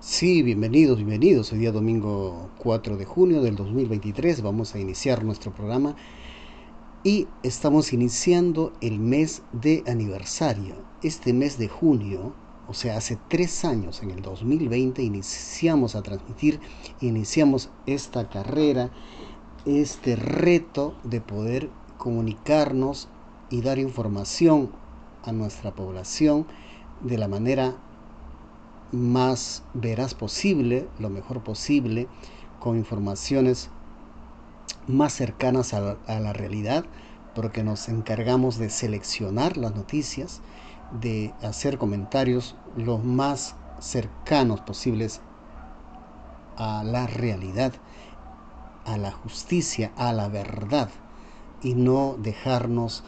Sí, bienvenidos. Hoy día domingo 4 de junio del 2023 vamos a iniciar nuestro programa y estamos iniciando el mes de aniversario. Este mes de junio, o sea, hace 3 años, en el 2020, iniciamos a transmitir, iniciamos esta carrera, este reto de poder comunicarnos y dar información a nuestra población de la manera más veraz posible, lo mejor posible, con informaciones más cercanas a la realidad, porque nos encargamos de seleccionar las noticias, de hacer comentarios lo más cercanos posibles a la realidad, a la justicia, a la verdad, y no dejarnos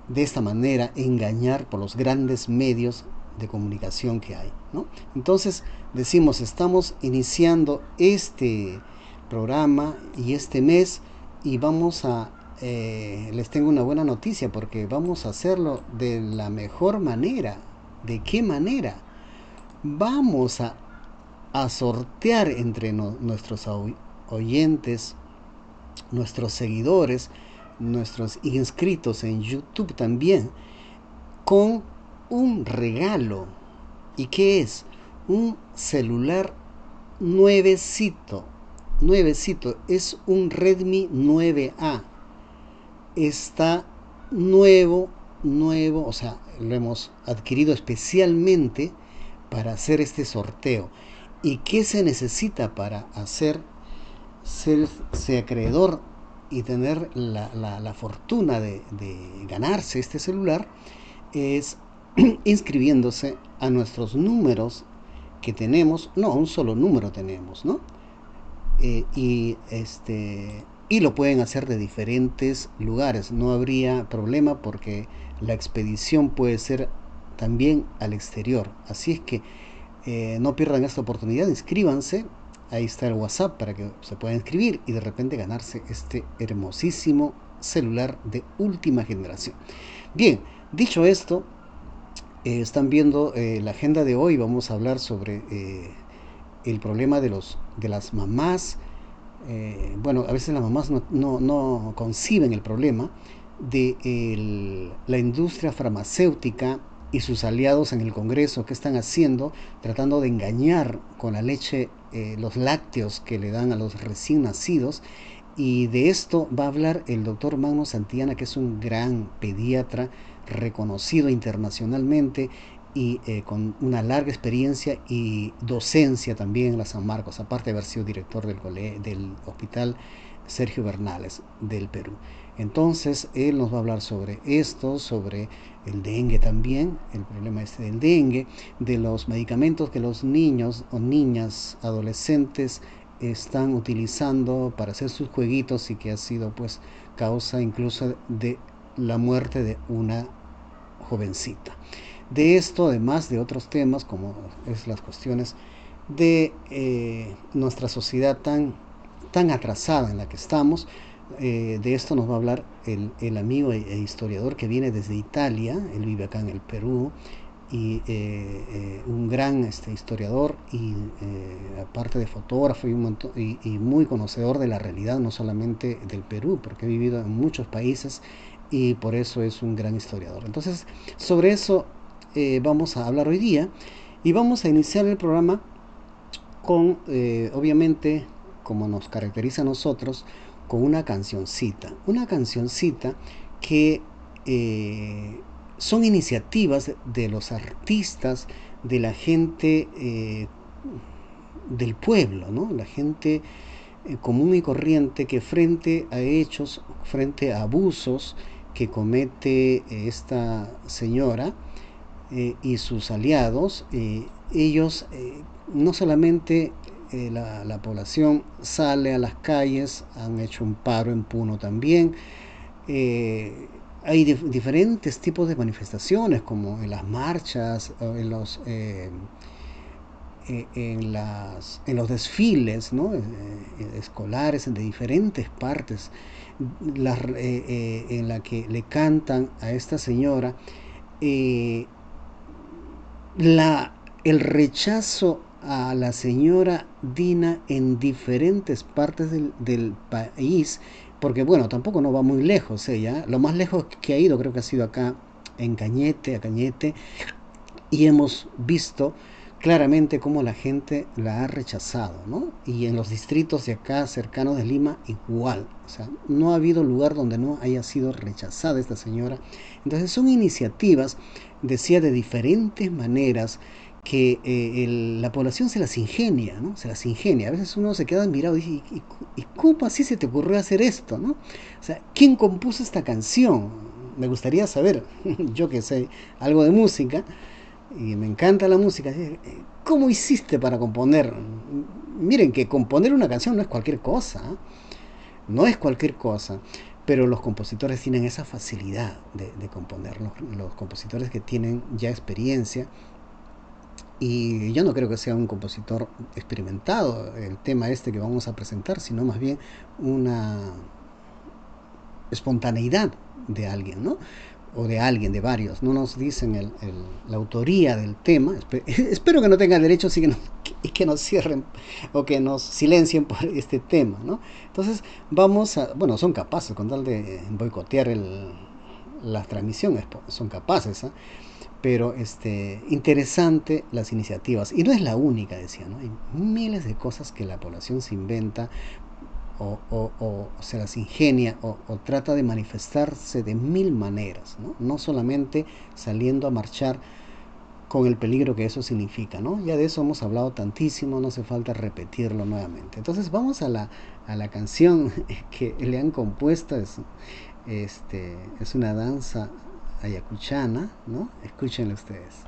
de esta manera engañar por los grandes medios de comunicación que hay, ¿no? Entonces decimos, estamos iniciando este programa y este mes y les tengo una buena noticia porque vamos a hacerlo de la mejor manera. ¿De qué manera? Vamos a sortear entre nuestros oyentes, nuestros seguidores, nuestros inscritos en YouTube también, con un regalo. ¿Y qué es? Un celular nuevecito. Nuevecito. Es un Redmi 9A. Está nuevo. O sea, lo hemos adquirido especialmente para hacer este sorteo. ¿Y qué se necesita para ser acreedor y tener la fortuna de ganarse este celular? Es inscribiéndose a nuestros números que tenemos. No, un solo número tenemos, ¿no? Y lo pueden hacer de diferentes lugares, no habría problema porque la expedición puede ser también al exterior. Así es que no pierdan esta oportunidad, inscríbanse. Ahí está el WhatsApp para que se puedan inscribir y de repente ganarse este hermosísimo celular de última generación. Bien, dicho esto, están viendo la agenda de hoy. Vamos a hablar sobre el problema de las mamás. Bueno, a veces las mamás no conciben el problema de la industria farmacéutica y sus aliados en el Congreso. ¿Qué están haciendo? Tratando de engañar con la leche, los lácteos que le dan a los recién nacidos. Y de esto va a hablar el doctor Magno Santillana, que es un gran pediatra reconocido internacionalmente y con una larga experiencia y docencia también en la San Marcos, aparte de haber sido director del hospital Sergio Bernales del Perú. Entonces él nos va a hablar sobre esto, sobre el dengue también, el problema este del dengue, de los medicamentos que los niños o niñas, adolescentes están utilizando para hacer sus jueguitos y que ha sido pues causa incluso de la muerte de una jovencita. De esto, además de otros temas como es las cuestiones de nuestra sociedad tan atrasada en la que estamos. De esto nos va a hablar el amigo e historiador que viene desde Italia. Él vive acá en el Perú y un gran historiador y aparte de fotógrafo y muy conocedor de la realidad, no solamente del Perú, porque ha vivido en muchos países y por eso es un gran historiador. Entonces, sobre eso vamos a hablar hoy día y vamos a iniciar el programa con, obviamente, como nos caracteriza a nosotros, con una cancioncita que son iniciativas de los artistas, de la gente del pueblo, ¿no? La gente común y corriente que frente a hechos, frente a abusos que comete esta señora y sus aliados, ellos no solamente la población sale a las calles, han hecho un paro en Puno también. Hay diferentes tipos de manifestaciones, como en las marchas, en los desfiles, ¿no? Escolares de diferentes partes, en la que le cantan a esta señora eh, el rechazo a la señora Dina en diferentes partes del país, porque bueno, tampoco no va muy lejos ella. Lo más lejos que ha ido creo que ha sido acá en Cañete, a Cañete, y hemos visto claramente cómo la gente la ha rechazado, ¿no? Y en los distritos de acá cercanos de Lima igual, o sea, no ha habido lugar donde no haya sido rechazada esta señora. Entonces son iniciativas, decía, de diferentes maneras que la población se las ingenia, ¿no? Se las ingenia. A veces uno se queda admirado y dice, ¿y cómo así se te ocurrió hacer esto, ¿no? O sea, ¿quién compuso esta canción? Me gustaría saber, yo que sé algo de música, y me encanta la música, ¿cómo hiciste para componer? Miren que componer una canción no es cualquier cosa, ¿eh? No es cualquier cosa, pero los compositores tienen esa facilidad de componer, los compositores que tienen ya experiencia, y yo no creo que sea un compositor experimentado el tema este que vamos a presentar, sino más bien una espontaneidad de alguien, ¿no? O de alguien, de varios. No nos dicen la autoría del tema. Espero que no tengan derechos y que nos cierren o que nos silencien por este tema, ¿no? Entonces vamos a, bueno, son capaces con tal de boicotear las transmisiones, son capaces, ¿eh? Pero interesante las iniciativas, y no es la única, decía, ¿no? Hay miles de cosas que la población se inventa o se las ingenia o trata de manifestarse de mil maneras, ¿no? No solamente saliendo a marchar con el peligro que eso significa, ¿no? Ya de eso hemos hablado tantísimo, no hace falta repetirlo nuevamente. Entonces vamos a la canción que le han compuesto, es una danza ayacuchana, ¿no? Escúchenlo ustedes.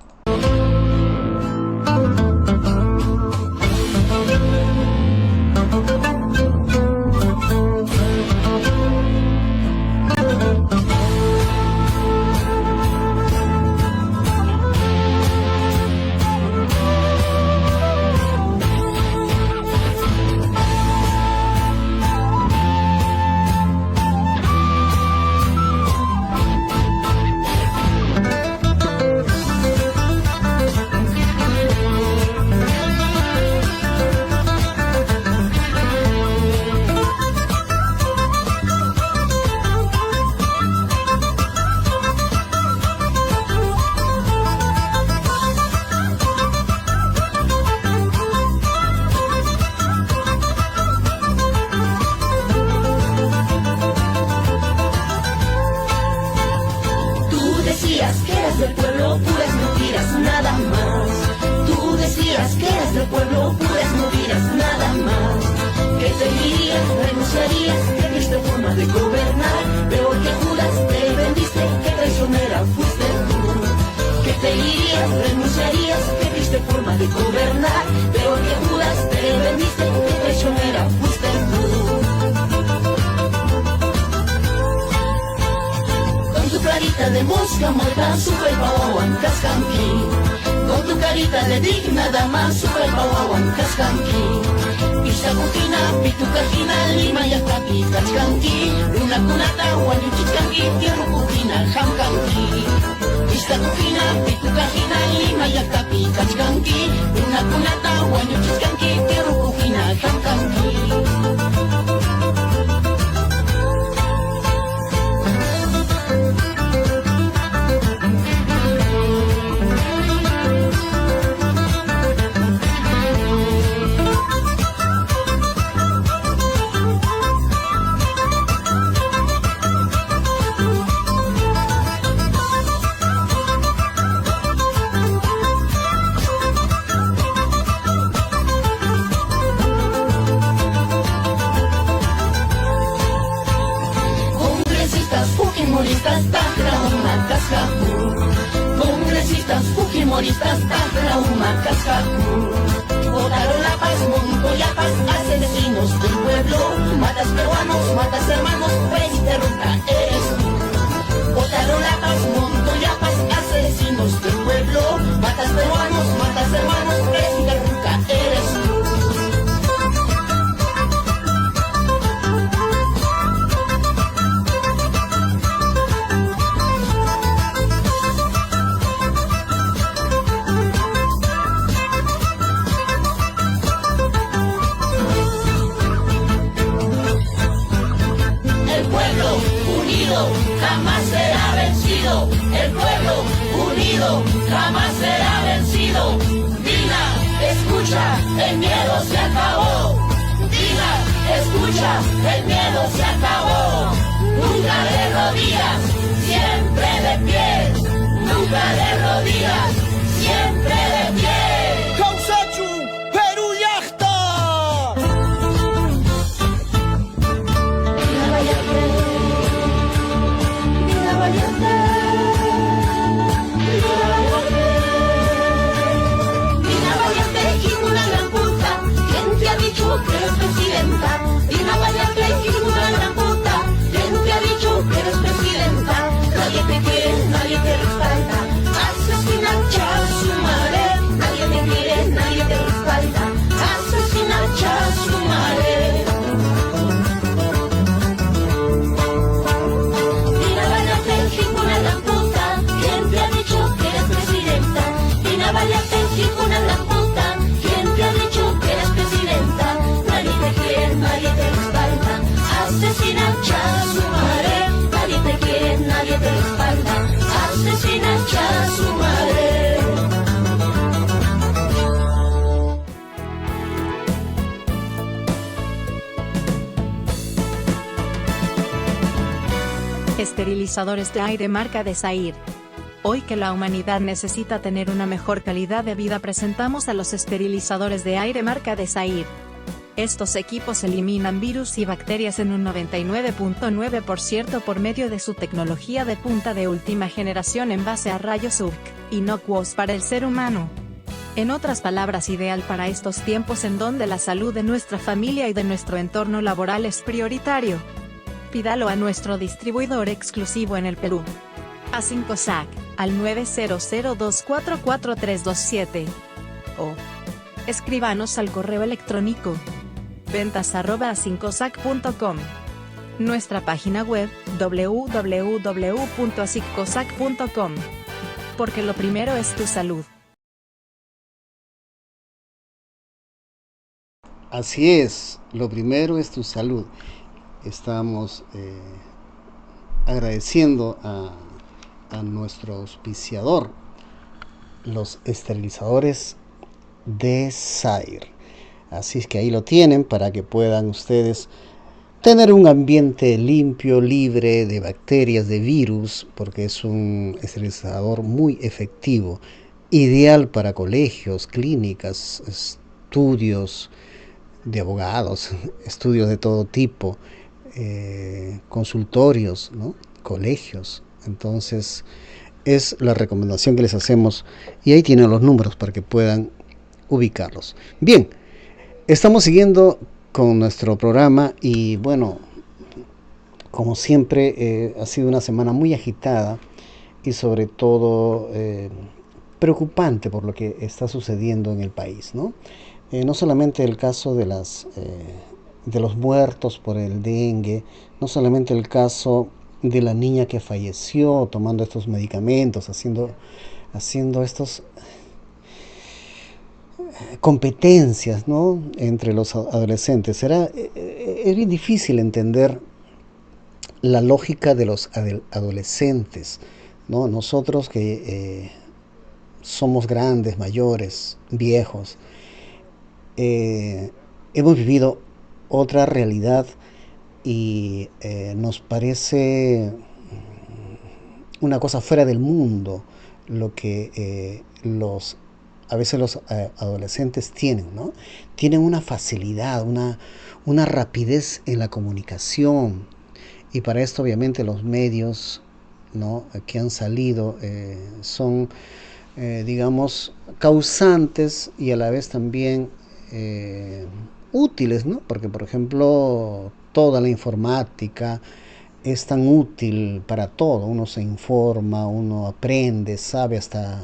lucha, el miedo se acabó. Nunca de rodillas, siempre de pie. Nunca de rodillas, siempre de pie. Kausachu, Perú yachta. Vida valiente, vida valiente, vida valiente. Vida valiente y una gran puta. ¿Quién te ha dicho que eres presidenta? Vida valiente y una gran puta. ¿Quién te ha dicho que eres presidenta? Nadie te quiere, nadie te respalda. Asesina a su madre. Nadie te quiere, nadie te respalda. Asesina a su madre. Dina Valiente, una gran puta. ¿Quién te ha dicho que eres presidenta? Dina Valiente, una gran puta. ¿Quién te ha dicho que eres presidenta? Nadie te quiere, nadie te respalda. Asesina a su madre. Nadie te quiere, nadie te respalda. Asesina a su madre. Esterilizadores de aire marca Desair. Hoy que la humanidad necesita tener una mejor calidad de vida, presentamos a los esterilizadores de aire marca Desair. Estos equipos eliminan virus y bacterias en un 99.9% por medio de su tecnología de punta de última generación en base a rayos UV, inocuos para el ser humano. En otras palabras, ideal para estos tiempos en donde la salud de nuestra familia y de nuestro entorno laboral es prioritario. Pídalo a nuestro distribuidor exclusivo en el Perú. A5SAC, al 900244327. O escríbanos al correo electrónico ventas@a5sac.com. Nuestra página web www.a5sac.com. Porque lo primero es tu salud. Así es, lo primero es tu salud. Estamos agradeciendo a nuestro auspiciador, los esterilizadores Desair. Así es que ahí lo tienen para que puedan ustedes tener un ambiente limpio, libre de bacterias, de virus, porque es un esterilizador muy efectivo, ideal para colegios, clínicas, estudios de abogados, estudios de todo tipo, consultorios, ¿no? Colegios. Entonces es la recomendación que les hacemos y ahí tienen los números para que puedan ubicarlos. Bien, estamos siguiendo con nuestro programa y bueno, como siempre ha sido una semana muy agitada y sobre todo preocupante por lo que está sucediendo en el país, ¿no? No solamente el caso de los muertos por el dengue, no solamente el caso de la niña que falleció tomando estos medicamentos, haciendo estos competencias, ¿no? Entre los adolescentes. Es bien difícil entender la lógica de los adolescentes, ¿no? Nosotros que somos grandes, mayores, viejos, hemos vivido otra realidad y nos parece una cosa fuera del mundo lo que a veces los adolescentes tienen, ¿no? Tienen una facilidad, una rapidez en la comunicación y para esto obviamente los medios, ¿no? Que han salido son digamos causantes y a la vez también útiles, ¿no? Porque por ejemplo toda la informática es tan útil para todo, uno se informa, uno aprende, sabe hasta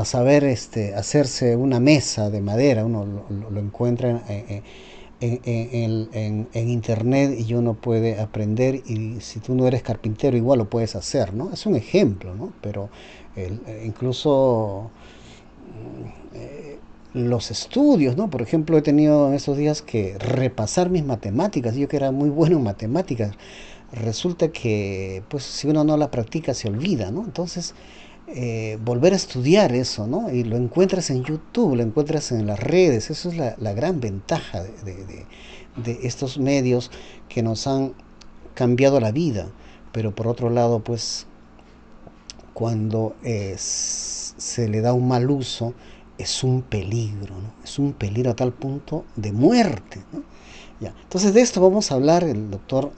saber hacerse una mesa de madera, uno lo encuentra en internet y uno puede aprender y si tú no eres carpintero igual lo puedes hacer, ¿no? Es un ejemplo, ¿no? Pero incluso los estudios, ¿no? Por ejemplo, he tenido en estos días que repasar mis matemáticas, yo que era muy bueno en matemáticas, resulta que pues si uno no la practica se olvida, ¿no? Entonces volver a estudiar eso, ¿no? Y lo encuentras en YouTube, lo encuentras en las redes. Eso es la gran ventaja de estos medios que nos han cambiado la vida. Pero por otro lado, pues, cuando se le da un mal uso, es un peligro, ¿no? Es un peligro a tal punto de muerte, ¿no? Ya. Entonces de esto vamos a hablar. El doctor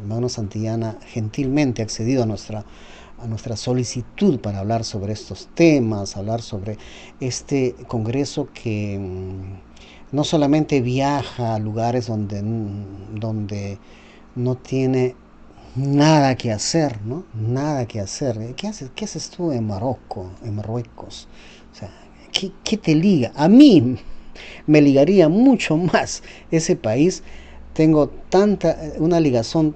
Magno Santillana gentilmente ha accedido a nuestra solicitud para hablar sobre estos temas, hablar sobre este congreso que no solamente viaja a lugares donde no tiene nada que hacer, ¿no? Nada que hacer. ¿Qué haces tú en Marruecos? O sea, ¿qué te liga? A mí me ligaría mucho más ese país. Tengo una ligazón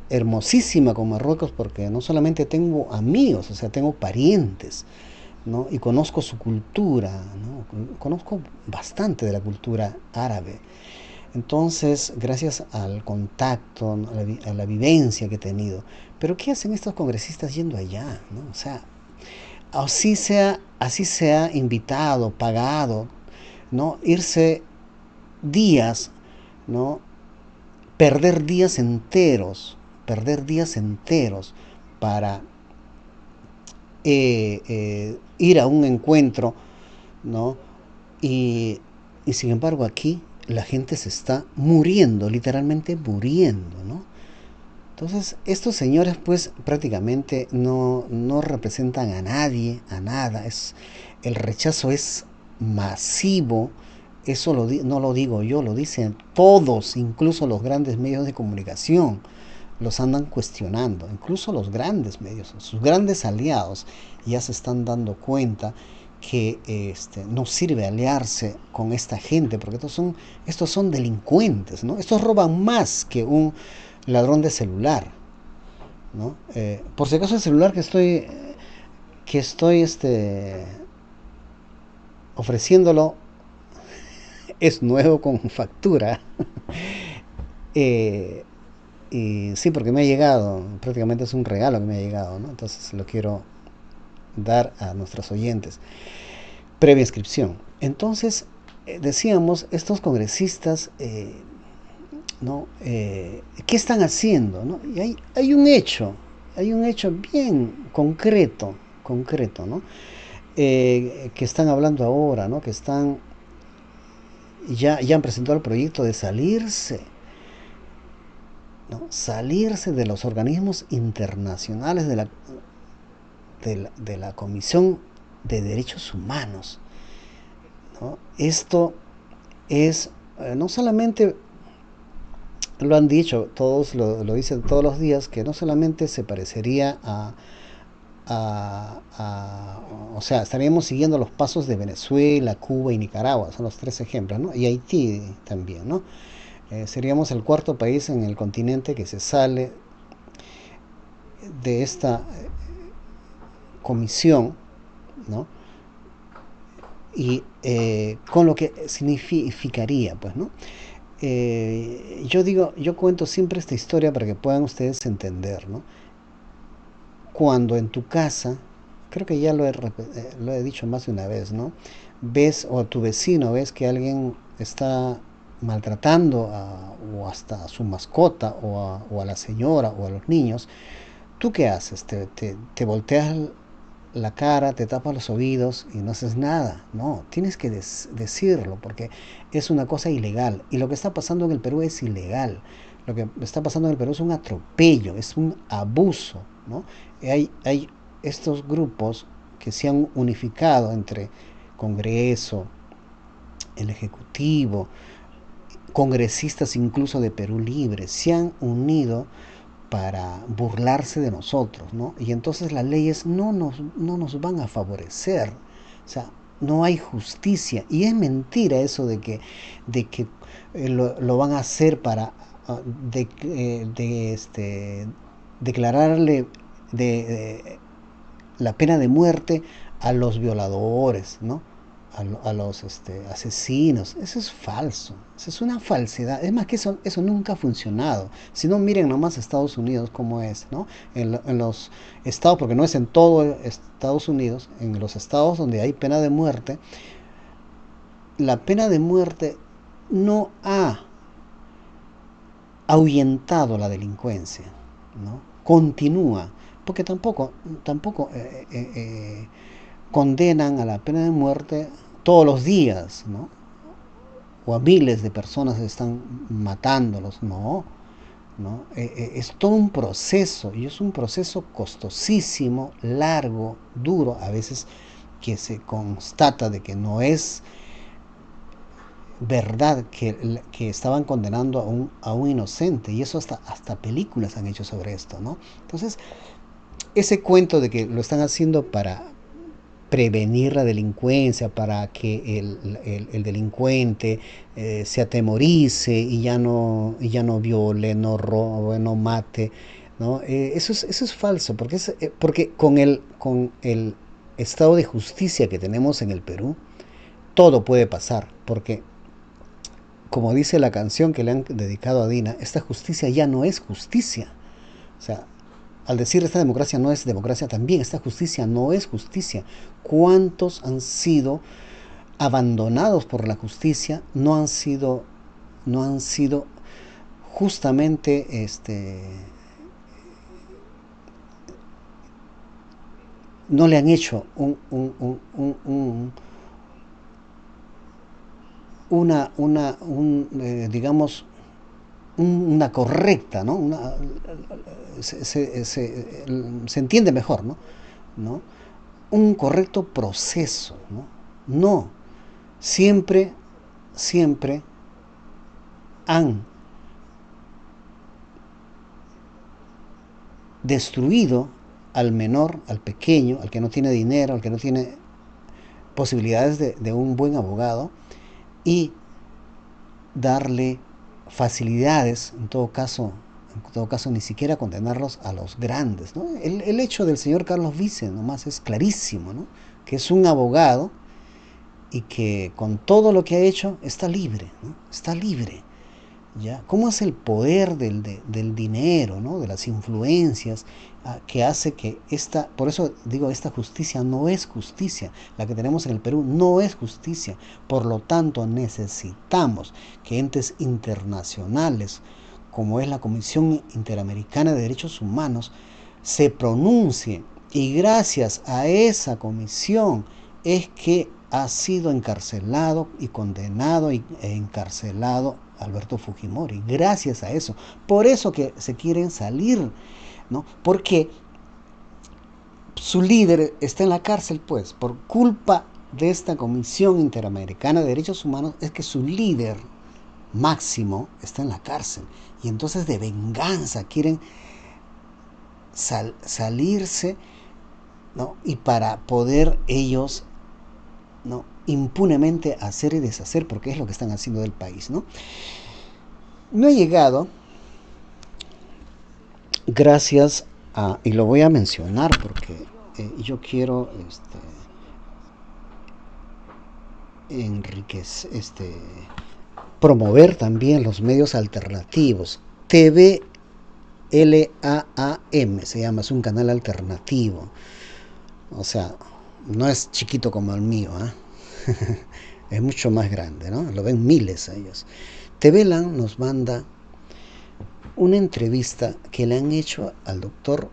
hermosísima con Marruecos, porque no solamente tengo amigos, o sea, tengo parientes, ¿no? Y conozco su cultura, ¿no? Conozco bastante de la cultura árabe. Entonces, gracias al contacto, a la vivencia que he tenido. Pero ¿qué hacen estos congresistas yendo allá, ¿no? O sea, así sea invitado, pagado, ¿no? Irse días, ¿no? Perder días enteros para ir a un encuentro, ¿no? Y sin embargo aquí la gente se está muriendo, literalmente muriendo, ¿no? Entonces estos señores pues prácticamente no representan a nadie, a nada. El rechazo es masivo. Eso no lo digo yo, lo dicen todos, incluso los grandes medios de comunicación los andan cuestionando. Incluso los grandes medios, sus grandes aliados, ya se están dando cuenta que no sirve aliarse con esta gente, porque estos son delincuentes, ¿no? Estos roban más que un ladrón de celular, ¿no? Por si acaso, el celular que estoy ofreciéndolo es nuevo, con factura. Y sí, porque me ha llegado, prácticamente es un regalo que me ha llegado, ¿no? Entonces lo quiero dar a nuestros oyentes, previa inscripción. Entonces, decíamos, estos congresistas, ¿no? ¿Qué están haciendo, ¿no? Y hay un hecho bien concreto, ¿no? Que están hablando ahora, ¿no? Que ya han presentado el proyecto de salirse, ¿no? Salirse de los organismos internacionales, de la Comisión de Derechos Humanos, ¿no? Esto es, no solamente, lo han dicho todos, lo dicen todos los días, que no solamente se parecería o sea, estaríamos siguiendo los pasos de Venezuela, Cuba y Nicaragua, son los 3 ejemplos, ¿no? Y Haití también, ¿no? Seríamos el 4.º país en el continente que se sale de esta comisión, ¿no? Y con lo que significaría, pues, ¿no? Yo cuento siempre esta historia para que puedan ustedes entender, ¿no? Cuando en tu casa, creo que ya lo he dicho más de una vez, ¿no? Ves, o a tu vecino ves que alguien está maltratando o hasta a su mascota, o a la señora o a los niños, ¿tú qué haces? Te volteas la cara, te tapas los oídos y no haces nada. No, tienes que decirlo, porque es una cosa ilegal. Y lo que está pasando en el Perú es ilegal. Lo que está pasando en el Perú es un atropello, es un abuso, ¿no? Hay estos grupos que se han unificado entre Congreso, el Ejecutivo, congresistas incluso de Perú Libre, se han unido para burlarse de nosotros, ¿no? Y entonces las leyes no nos van a favorecer. O sea, no hay justicia. Y es mentira eso de que lo van a hacer para declararle la pena de muerte a los violadores, ¿no? a los asesinos. Eso es falso, eso es una falsedad. Es más que eso nunca ha funcionado. Si no, miren nomás Estados Unidos como es, ¿no? En los estados, porque no es en todo Estados Unidos, en los estados donde hay pena de muerte, la pena de muerte no ha ahuyentado la delincuencia, ¿no? Continúa, porque tampoco condenan a la pena de muerte todos los días, ¿no? O a miles de personas están matándolos, no, ¿no? Es todo un proceso, y es un proceso costosísimo, largo, duro, a veces que se constata de que no es verdad que estaban condenando a un inocente, y eso hasta películas han hecho sobre esto, ¿no? Entonces, ese cuento de que lo están haciendo para prevenir la delincuencia, para que el delincuente se atemorice y ya no viole, no robe, no mate, ¿no? Eso es falso, porque con el estado de justicia que tenemos en el Perú, todo puede pasar, porque como dice la canción que le han dedicado a Dina, esta justicia ya no es justicia. O sea, al decir esta democracia no es democracia, también esta justicia no es justicia. ¿Cuántos han sido abandonados por la justicia? No han sido justamente no le han hecho digamos, una correcta, ¿no? Se entiende mejor, ¿no? ¿No? Un correcto proceso, ¿no? No, siempre han destruido al menor, al pequeño, al que no tiene dinero, al que no tiene posibilidades de un buen abogado, y darle facilidades, en todo caso ni siquiera condenarlos a los grandes, ¿no? El hecho del señor Carlos Vice nomás es clarísimo, ¿no? Que es un abogado y que con todo lo que ha hecho está libre, ¿no? Está libre. ¿Ya? ¿Cómo es el poder del dinero, ¿no? De las influencias, que hace que por eso digo, esta justicia no es justicia, la que tenemos en el Perú no es justicia, por lo tanto necesitamos que entes internacionales, como es la Comisión Interamericana de Derechos Humanos, se pronuncie, y gracias a esa comisión es que ha sido encarcelado y condenado e encarcelado Alberto Fujimori, gracias a eso. Por eso que se quieren salir, ¿no? Porque su líder está en la cárcel, pues, por culpa de esta Comisión Interamericana de Derechos Humanos, es que su líder máximo está en la cárcel. Y entonces de venganza quieren salirse, ¿no? Y para poder ellos, ¿no?, impunemente hacer y deshacer, porque es lo que están haciendo del país, ¿no? No he llegado gracias a, y lo voy a mencionar porque yo quiero enriquecer, promover también los medios alternativos. TV LAAM se llama, es un canal alternativo. O sea, no es chiquito como el mío, ¿eh? Es mucho más grande, ¿no? Lo ven miles a ellos. TVLAN nos manda una entrevista que le han hecho al doctor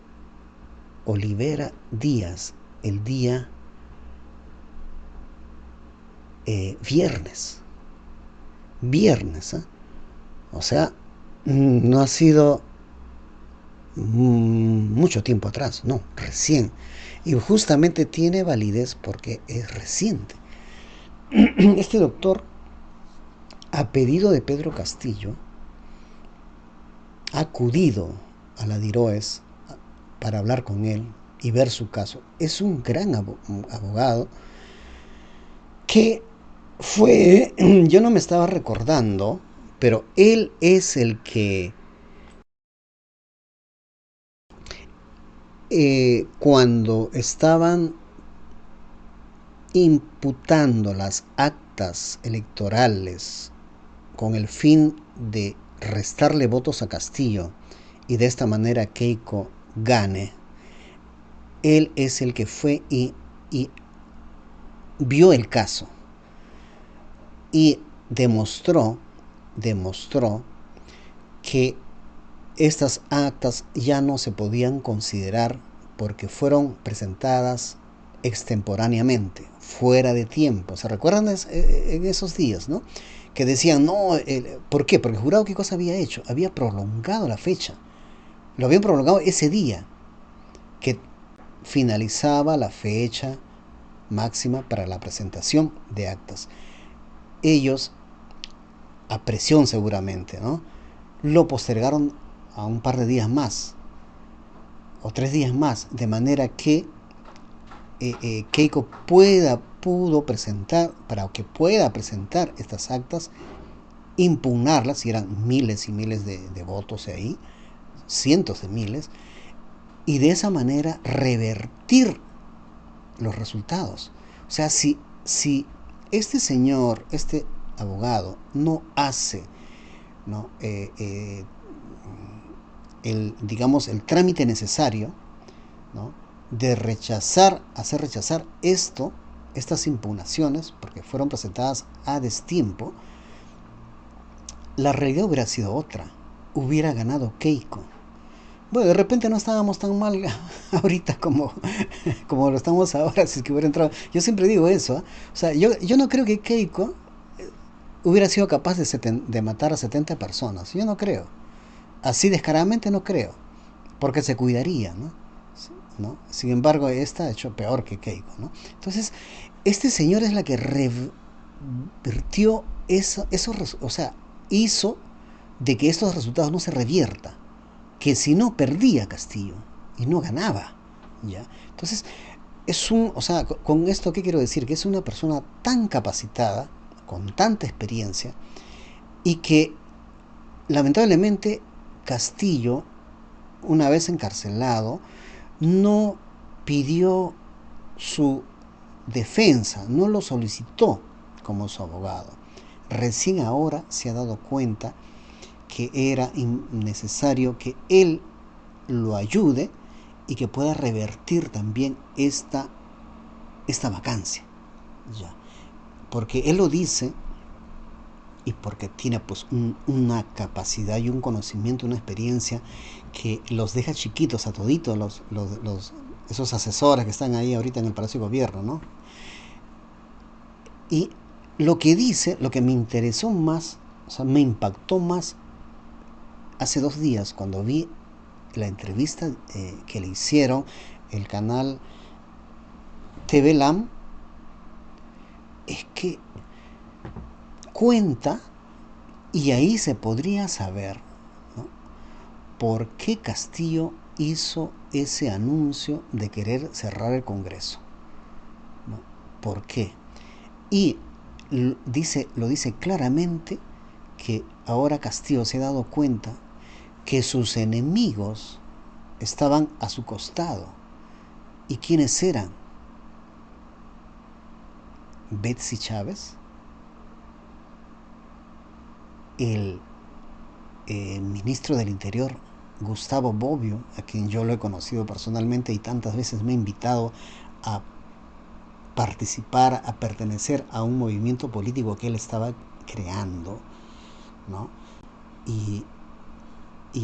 Olivera Díaz el día viernes. Viernes, ¿eh? O sea, no ha sido mucho tiempo atrás, no, recién. Y justamente tiene validez porque es reciente. Este doctor, a pedido de Pedro Castillo, ha acudido a la DIROES para hablar con él y ver su caso. Es un gran abogado que fue, yo no me estaba recordando, pero él es el que cuando estaban imputando las actas electorales con el fin de restarle votos a Castillo y de esta manera Keiko gane. Él es el que fue y vio el caso y demostró que estas actas ya no se podían considerar porque fueron presentadas extemporáneamente, fuera de tiempo. ¿Se recuerdan en esos días, no? Que decían, no, ¿por qué? Porque el jurado, ¿qué cosa había hecho? Había prolongado la fecha. Lo habían prolongado ese día, que finalizaba la fecha máxima para la presentación de actas. Ellos, a presión seguramente, ¿no?, lo postergaron a un par de días más, o 3 días más, de manera que Keiko pudo presentar, para que pueda presentar estas actas, impugnarlas, y eran miles y miles de votos ahí, cientos de miles, y de esa manera revertir los resultados. O sea, si este señor, este abogado, no hace, ¿no?, el trámite necesario, ¿no?, de hacer rechazar estas impugnaciones, porque fueron presentadas a destiempo, la realidad hubiera sido otra. Hubiera ganado Keiko. Bueno, de repente no estábamos tan mal ahorita como lo estamos ahora, si es que hubiera entrado. Yo siempre digo eso, ¿eh? O sea, yo no creo que Keiko hubiera sido capaz de matar a 70 personas. Yo no creo. Así descaradamente no creo. Porque se cuidaría, ¿no? Sin embargo, esta ha hecho peor que Keiko, ¿no? Entonces, este señor es la que revirtió eso, o sea, hizo de que estos resultados no se revierta, que si no perdía Castillo y no ganaba, ¿ya? Entonces, o sea, con esto, ¿qué quiero decir? Que es una persona tan capacitada, con tanta experiencia, y que lamentablemente Castillo, una vez encarcelado, no pidió su defensa, no lo solicitó como su abogado. Recién ahora se ha dado cuenta que era necesario que él lo ayude y que pueda revertir también esta vacancia, ya. Porque él lo dice, y porque tiene pues una capacidad y un conocimiento, una experiencia que los deja chiquitos a toditos esos asesores que están ahí ahorita en el Palacio de Gobierno, ¿no? Y lo que dice, lo que me interesó más, o sea, me impactó más hace 2 días cuando vi la entrevista que le hicieron el canal TV LAM, es que cuenta, y ahí se podría saber, ¿no?, por qué Castillo hizo ese anuncio de querer cerrar el Congreso, ¿no? ¿Por qué? Y lo dice claramente, que ahora Castillo se ha dado cuenta que sus enemigos estaban a su costado. ¿Y quiénes eran? Betsy Chávez, el ministro del Interior, Gustavo Bobbio, a quien yo lo he conocido personalmente y tantas veces me ha invitado a participar, a pertenecer a un movimiento político que él estaba creando, ¿no? Y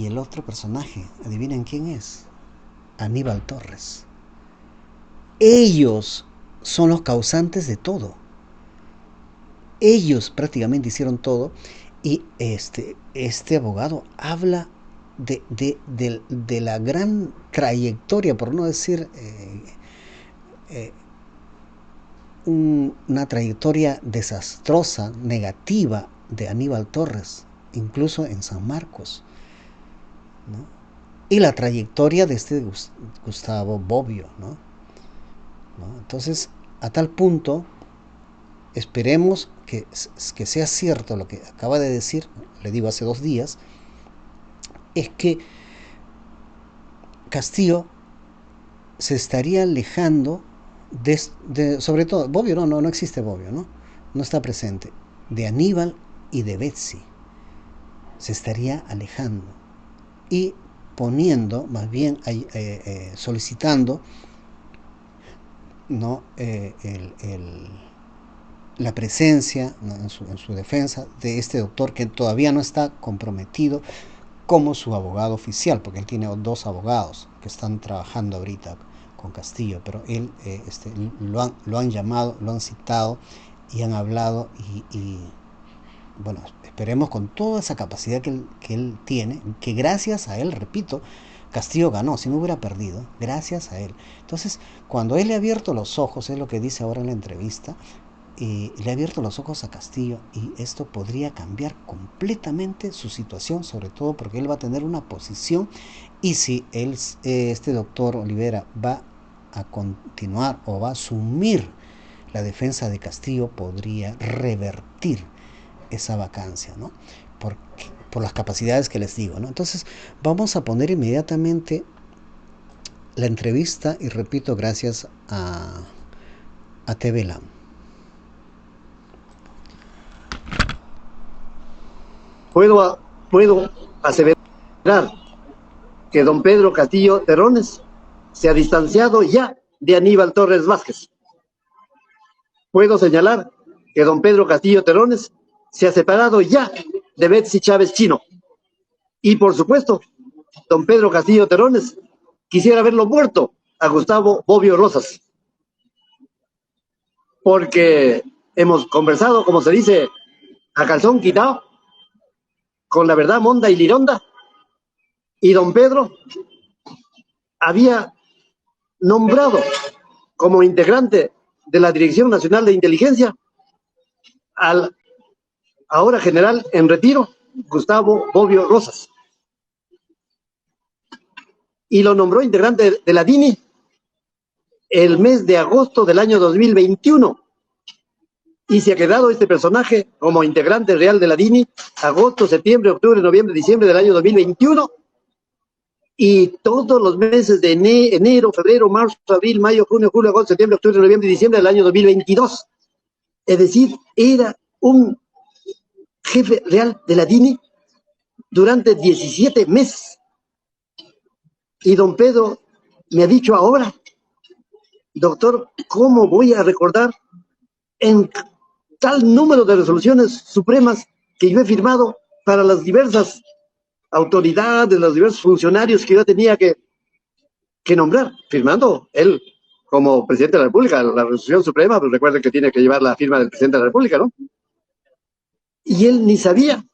el otro personaje, ¿adivinen quién es? Aníbal Torres. Ellos son los causantes de todo. Ellos prácticamente hicieron todo. Y este abogado habla de la gran trayectoria, por no decir una trayectoria desastrosa, negativa, de Aníbal Torres, incluso en San Marcos, ¿no? Y la trayectoria de Gustavo Bobbio, ¿no? Entonces, a tal punto, esperemos que sea cierto lo que acaba de decir, le digo hace 2 días, es que Castillo se estaría alejando sobre todo, Bobbio no existe Bobbio, ¿no? No está presente. De Aníbal y de Betsy se estaría alejando y poniendo, más bien solicitando, ¿no? La presencia, ¿no? en su defensa de este doctor que todavía no está comprometido como su abogado oficial, porque él tiene dos abogados que están trabajando ahorita con Castillo, pero él lo han llamado, lo han citado y han hablado y bueno, esperemos con toda esa capacidad que él tiene, que gracias a él, repito, Castillo ganó, si no hubiera perdido, gracias a él. Entonces, cuando él le ha abierto los ojos, es lo que dice ahora en la entrevista, le ha abierto los ojos a Castillo y esto podría cambiar completamente su situación, sobre todo porque él va a tener una posición y si él, este doctor Olivera va a continuar o va a asumir la defensa de Castillo, podría revertir esa vacancia, ¿no? Por las capacidades que les digo, ¿no? Entonces vamos a poner inmediatamente la entrevista y repito, gracias a TV LAM. Puedo aseverar que don Pedro Castillo Terrones se ha distanciado ya de Aníbal Torres Vázquez. Puedo señalar que don Pedro Castillo Terrones se ha separado ya de Betsy Chávez Chino. Y por supuesto, don Pedro Castillo Terrones quisiera verlo muerto a Gustavo Bobbio Rosas. Porque hemos conversado, como se dice, a calzón quitado, con la verdad monda y lironda, y don Pedro había nombrado como integrante de la Dirección Nacional de Inteligencia al ahora general en retiro, Gustavo Bobbio Rosas. Y lo nombró integrante de la DINI el mes de agosto del año 2021. Y se ha quedado este personaje como integrante real de la DINI agosto, septiembre, octubre, noviembre, diciembre del año 2021. Y todos los meses de enero, febrero, marzo, abril, mayo, junio, julio, agosto, septiembre, octubre, noviembre y diciembre del año 2022. Es decir, era un jefe real de la DINI durante 17 meses. Y don Pedro me ha dicho ahora, doctor, ¿cómo voy a recordar en tal número de resoluciones supremas que yo he firmado para las diversas autoridades, los diversos funcionarios que yo tenía que nombrar, firmando él como presidente de la República, la resolución suprema, pues recuerden que tiene que llevar la firma del presidente de la República, ¿no? Y él ni sabía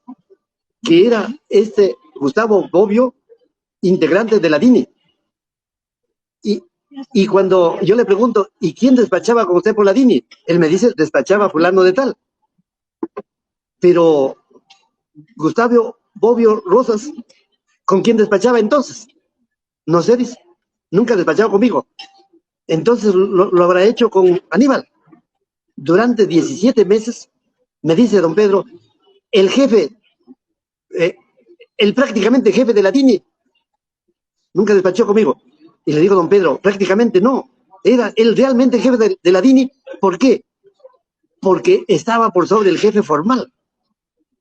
que era este Gustavo Bobbio, integrante de la DINI. Y cuando yo le pregunto, ¿y quién despachaba con usted por la DINI? Él me dice, despachaba fulano de tal. Pero Gustavo Bobbio Rosas, ¿con quién despachaba entonces? No sé, dice, nunca despachaba conmigo. Entonces lo habrá hecho con Aníbal. Durante 17 meses, me dice don Pedro, el jefe, el prácticamente jefe de la DINI, nunca despachó conmigo. Y le digo, don Pedro, prácticamente no. Era él realmente el jefe de la DINI. ¿Por qué? Porque estaba por sobre el jefe formal.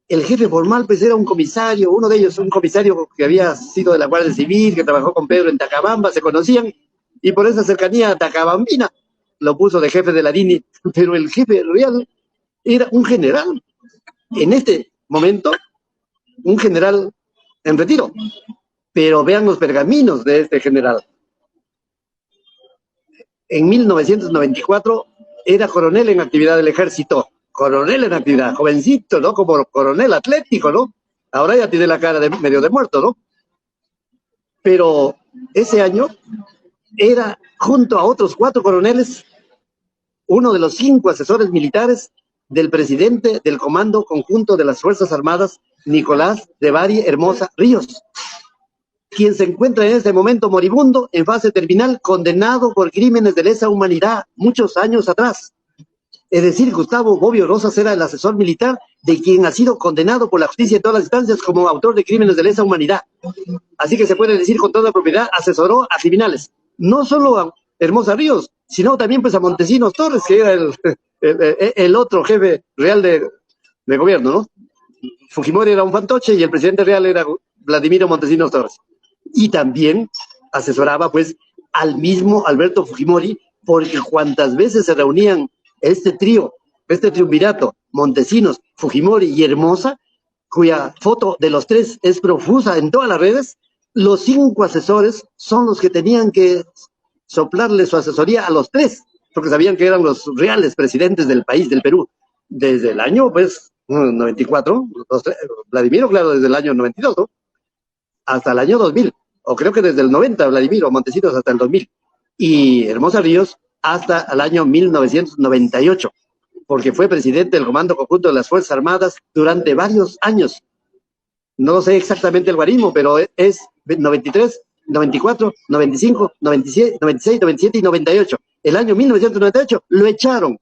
El jefe formal, pues, era un comisario, uno de ellos, un comisario que había sido de la Guardia Civil, que trabajó con Pedro en Tacabamba, se conocían, y por esa cercanía tacabambina lo puso de jefe de la DINI. Pero el jefe real era un general. En este momento, un general en retiro. Pero vean los pergaminos de este general. En 1994 era coronel en actividad del ejército, coronel en actividad, jovencito, ¿no? Como coronel atlético, ¿no? Ahora ya tiene la cara de medio de muerto, ¿no? Pero ese año era, junto a otros 4 coroneles, uno de los 5 asesores militares del presidente del Comando Conjunto de las Fuerzas Armadas, Nicolás de Bari Hermosa Ríos, quien se encuentra en este momento moribundo, en fase terminal, condenado por crímenes de lesa humanidad muchos años atrás. Es decir, Gustavo Bobbio Rosas era el asesor militar de quien ha sido condenado por la justicia en todas las instancias como autor de crímenes de lesa humanidad. Así que se puede decir con toda propiedad, asesoró a criminales. No solo Hermosa Ríos, sino también pues a Montesinos Torres, que era el otro jefe real de gobierno, ¿no? Fujimori era un fantoche y el presidente real era Vladimiro Montesinos Torres. Y también asesoraba pues al mismo Alberto Fujimori, porque cuantas veces se reunían este trío, este triunvirato, Montesinos, Fujimori y Hermosa, cuya foto de los tres es profusa en todas las redes, los 5 asesores son los que tenían que soplarle su asesoría a los tres, porque sabían que eran los reales presidentes del país, del Perú, desde el año, pues, 94, Vladimiro, claro, desde el año 92, ¿no? Hasta el año 2000, o creo que desde el 90, Vladimiro Montesinos hasta el 2000, y Hermosa Ríos hasta el año 1998, porque fue presidente del Comando Conjunto de las Fuerzas Armadas durante varios años. No sé exactamente el guarismo, pero es 93, 94, 95, 97, 96, 97 y 98. El año 1998 lo echaron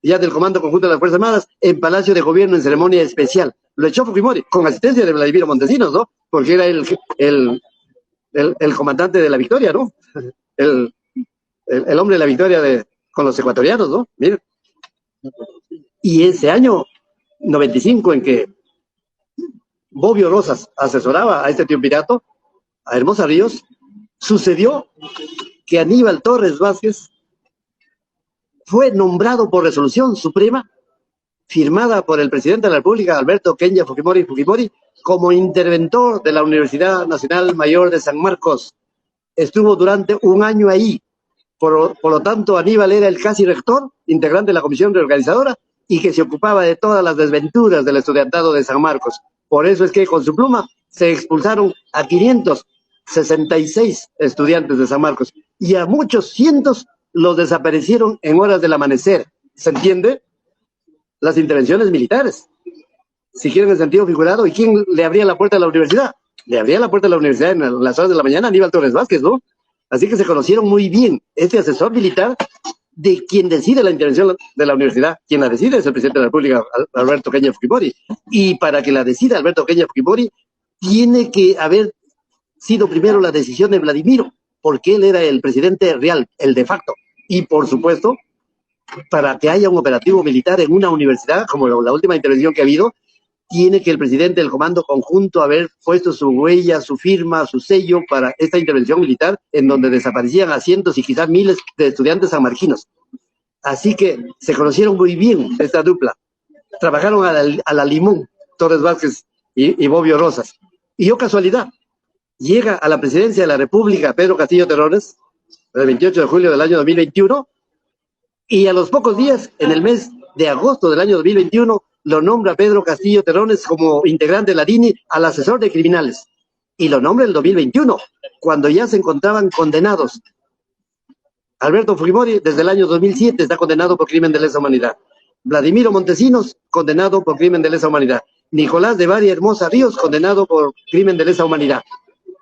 ya del Comando Conjunto de las Fuerzas Armadas en Palacio de Gobierno en ceremonia especial. Lo echó Fujimori, con asistencia de Vladimiro Montesinos, ¿no? Porque era el comandante de la victoria, ¿no? El hombre de la victoria con los ecuatorianos, ¿no? Miren. Y ese año 95 en que Bobbio Rosas asesoraba a este triunvirato, a Hermosa Ríos, sucedió que Aníbal Torres Vázquez fue nombrado por resolución suprema, firmada por el presidente de la República, Alberto Kenya Fujimori, como interventor de la Universidad Nacional Mayor de San Marcos. Estuvo durante un año ahí. Por lo tanto, Aníbal era el casi rector, integrante de la comisión reorganizadora, y que se ocupaba de todas las desventuras del estudiantado de San Marcos. Por eso es que con su pluma se expulsaron a 566 estudiantes de San Marcos, y a muchos cientos los desaparecieron en horas del amanecer. ¿Se entiende? Las intervenciones militares, si quieren en sentido figurado. ¿Y quién le abría la puerta a la universidad? Le abría la puerta a la universidad en las horas de la mañana Aníbal Torres Vázquez, ¿no? Así que se conocieron muy bien. Este asesor militar, de quien decide la intervención de la universidad, quien la decide es el presidente de la República, Alberto Kenya Fujimori. Y para que la decida Alberto Kenya Fujimori, tiene que haber sido primero la decisión de Vladimiro, porque él era el presidente real, el de facto. Y por supuesto, para que haya un operativo militar en una universidad, como la última intervención que ha habido, tiene que el presidente del Comando Conjunto haber puesto su huella, su firma, su sello para esta intervención militar, en donde desaparecían a cientos y quizás miles de estudiantes sanmarquinos. Así que se conocieron muy bien esta dupla. Trabajaron a la limón, Torres Vázquez y Bobbio Rosas. Y, oh casualidad, llega a la presidencia de la República Pedro Castillo Terrones, el 28 de julio del año 2021, y a los pocos días, en el mes de agosto del año 2021, lo nombra Pedro Castillo Terrones como integrante de la DINI al asesor de criminales. Y lo nombra en el 2021, cuando ya se encontraban condenados. Alberto Fujimori, desde el año 2007, está condenado por crimen de lesa humanidad. Vladimiro Montesinos, condenado por crimen de lesa humanidad. Nicolás de Bari Hermosa Ríos, condenado por crimen de lesa humanidad.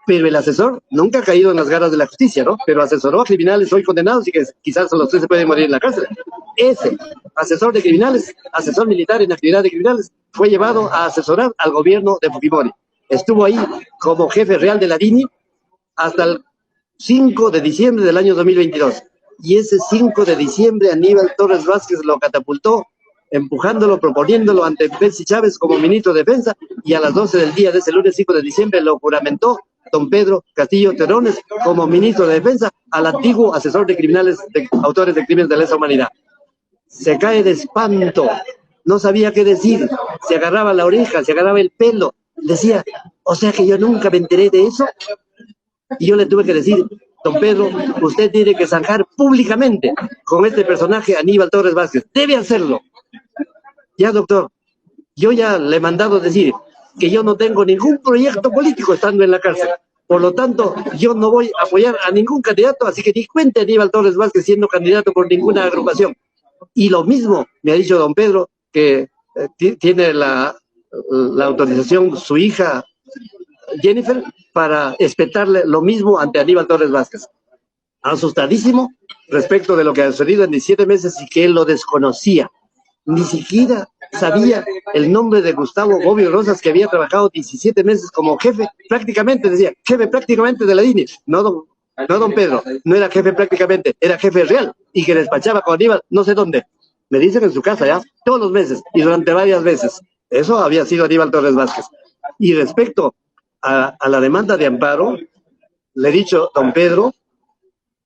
Pero el asesor nunca ha caído en las garras de la justicia, ¿no? Pero asesoró a criminales hoy condenados y que quizás los tres se pueden morir en la cárcel. Ese asesor de criminales, asesor militar en actividad de criminales, fue llevado a asesorar al gobierno de Fujimori. Estuvo ahí como jefe real de la DINI hasta el 5 de diciembre del año 2022. Y ese 5 de diciembre Aníbal Torres Vázquez lo catapultó, empujándolo, proponiéndolo ante Betsy Chávez como ministro de Defensa, y a las 12 del día de ese lunes 5 de diciembre lo juramentó don Pedro Castillo Terrones como ministro de Defensa al antiguo asesor de criminales, autores de crímenes de lesa humanidad. Se cae de espanto, no sabía qué decir, se agarraba la oreja, se agarraba el pelo, decía, o sea que yo nunca me enteré de eso. Y yo le tuve que decir, don Pedro, usted tiene que zanjar públicamente con este personaje Aníbal Torres Vázquez, debe hacerlo. Ya, doctor, yo ya le he mandado decir que yo no tengo ningún proyecto político estando en la cárcel. Por lo tanto, yo no voy a apoyar a ningún candidato, así que ni cuente Aníbal Torres Vázquez siendo candidato por ninguna agrupación. Y lo mismo me ha dicho don Pedro, que tiene la autorización su hija Jennifer para espetarle lo mismo ante Aníbal Torres Vázquez. Asustadísimo respecto de lo que ha sucedido en 17 meses y que él lo desconocía. Ni siquiera sabía el nombre de Gustavo Bobbio Rosas, que había trabajado 17 meses como jefe, prácticamente, decía, jefe prácticamente de la DINI. No, no don Pedro, no era jefe prácticamente, era jefe real y que despachaba con Aníbal no sé dónde. Me dicen en su casa ya, todos los meses y durante varias veces. Eso había sido Aníbal Torres Vázquez. Y respecto a la demanda de amparo, le he dicho, don Pedro,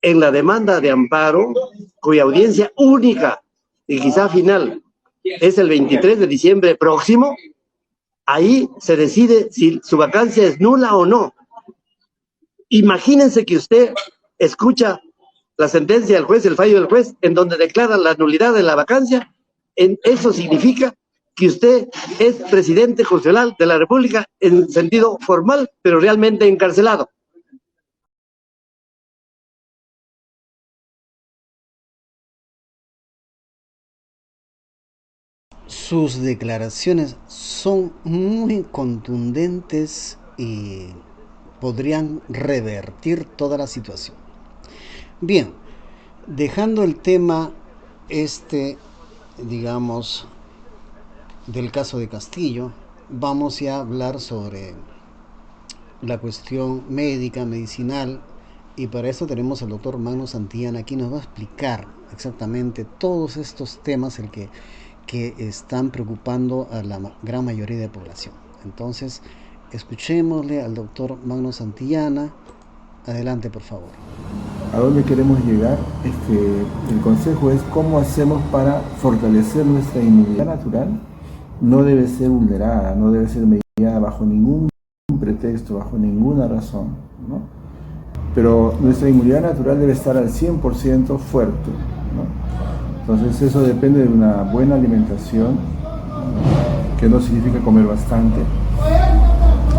en la demanda de amparo, cuya audiencia única y quizá final es el 23 de diciembre próximo, ahí se decide si su vacancia es nula o no. Imagínense que usted escucha la sentencia del juez, el fallo del juez, en donde declara la nulidad de la vacancia. Eso significa que usted es presidente constitucional de la República en sentido formal, pero realmente encarcelado. Sus declaraciones son muy contundentes y podrían revertir toda la situación. Bien, dejando el tema digamos, del caso de Castillo, vamos ya a hablar sobre la cuestión médica, medicinal, y para eso tenemos al doctor Magno Santillana. Aquí nos va a explicar exactamente todos estos temas que están preocupando a la gran mayoría de la población. Entonces, escuchémosle al doctor Magno Santillana. Adelante, por favor. ¿A dónde queremos llegar? El consejo es cómo hacemos para fortalecer nuestra inmunidad natural. No debe ser vulnerada, no debe ser mediada bajo ningún pretexto, bajo ninguna razón, ¿no? Pero nuestra inmunidad natural debe estar al 100% fuerte, ¿no? Entonces eso depende de una buena alimentación, que no significa comer bastante.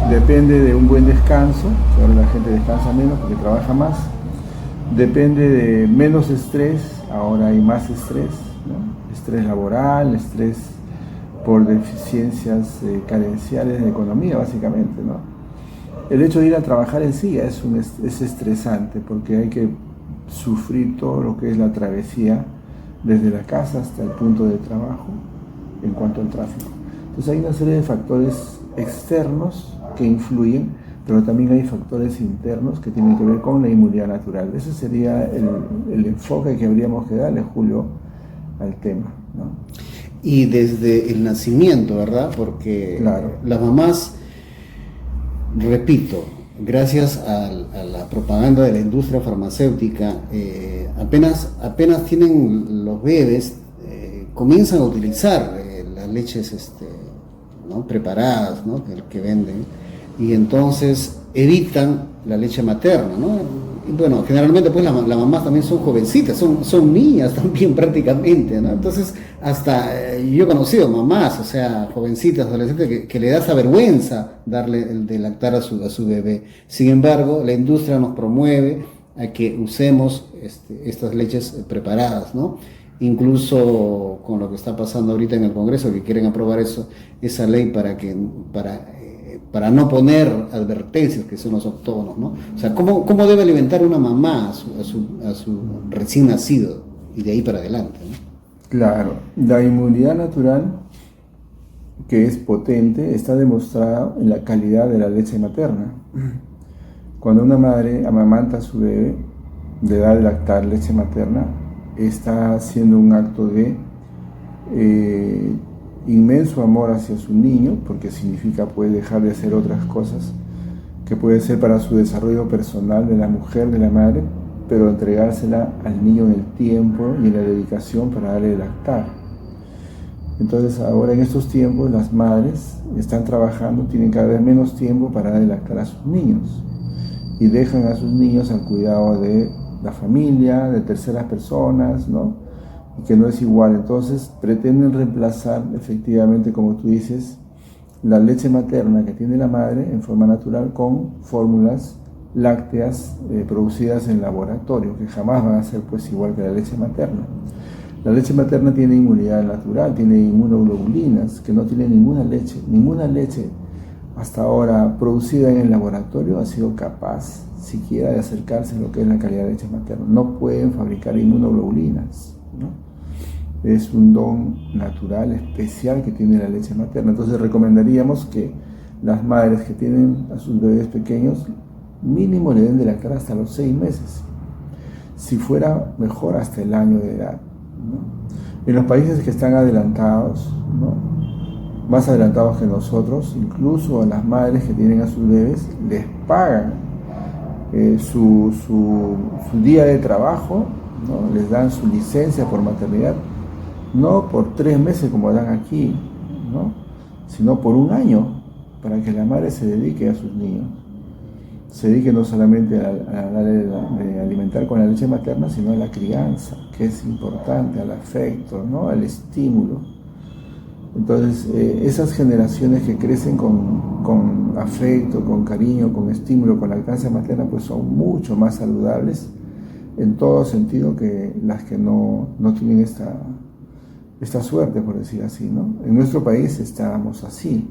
Depende de un buen descanso, que ahora la gente descansa menos porque trabaja más. Depende de menos estrés, ahora hay más estrés, ¿no? Estrés laboral, estrés por deficiencias carenciales de economía, básicamente, ¿no? El hecho de ir a trabajar en sí es estresante porque hay que sufrir todo lo que es la travesía desde la casa hasta el punto de trabajo en cuanto al tráfico. Entonces hay una serie de factores externos que influyen, pero también hay factores internos que tienen que ver con la inmunidad natural. Ese sería el enfoque que habríamos que darle, Julio, al tema, ¿no? Y desde el nacimiento, ¿verdad? Porque claro, las mamás, repito, gracias a la propaganda de la industria farmacéutica, apenas tienen los bebés, comienzan a utilizar las leches ¿no? preparadas, ¿no? que venden, y entonces evitan la leche materna, ¿no? Y bueno, generalmente pues las mamás también son jovencitas, son niñas también prácticamente, ¿no? Entonces hasta yo he conocido mamás, o sea, jovencitas, adolescentes, que le da esa vergüenza darle de lactar a su bebé. Sin embargo, la industria nos promueve a que usemos estas leches preparadas, ¿no? Incluso con lo que está pasando ahorita en el Congreso, que quieren aprobar esa ley para no poner advertencias que son los octógonos, ¿no? O sea, ¿cómo debe alimentar una mamá a su recién nacido y de ahí para adelante, ¿no? Claro, la inmunidad natural, que es potente, está demostrada en la calidad de la leche materna. Cuando una madre amamanta a su bebé, le da de lactar leche materna, está haciendo un acto de inmenso amor hacia su niño, porque significa puede dejar de hacer otras cosas que puede ser para su desarrollo personal de la mujer, de la madre, pero entregársela al niño en el tiempo y en la dedicación para darle de lactar. Entonces ahora en estos tiempos las madres están trabajando, tienen cada vez menos tiempo para darle de lactar a sus niños y dejan a sus niños al cuidado de la familia, de terceras personas, ¿no? Y que no es igual. Entonces pretenden reemplazar efectivamente, como tú dices, la leche materna que tiene la madre en forma natural con fórmulas lácteas producidas en laboratorio, que jamás van a ser pues igual que la leche materna. La leche materna tiene inmunidad natural, tiene inmunoglobulinas, que no tiene ninguna leche hasta ahora producida en el laboratorio ha sido capaz siquiera de acercarse a lo que es la calidad de leche materna. No pueden fabricar inmunoglobulinas, ¿no? Es un don natural especial que tiene la leche materna. Entonces recomendaríamos que las madres que tienen a sus bebés pequeños mínimo le den de lactar hasta los 6 meses. Si fuera mejor, hasta el año de edad, ¿no? En los países que están adelantados, ¿no?, más adelantados que nosotros, incluso a las madres que tienen a sus bebés les pagan su día de trabajo, ¿no? Les dan su licencia por maternidad, no por 3 meses como dan aquí, ¿no?, sino por 1 año, para que la madre se dedique a sus niños. Se dedique no solamente a alimentar con la leche materna, sino a la crianza, que es importante, al afecto, ¿no?, al estímulo. Entonces, esas generaciones que crecen con afecto, con cariño, con estímulo, con lactancia materna, pues son mucho más saludables en todo sentido que las que no tienen esta suerte, por decir así, ¿no? En nuestro país estábamos así,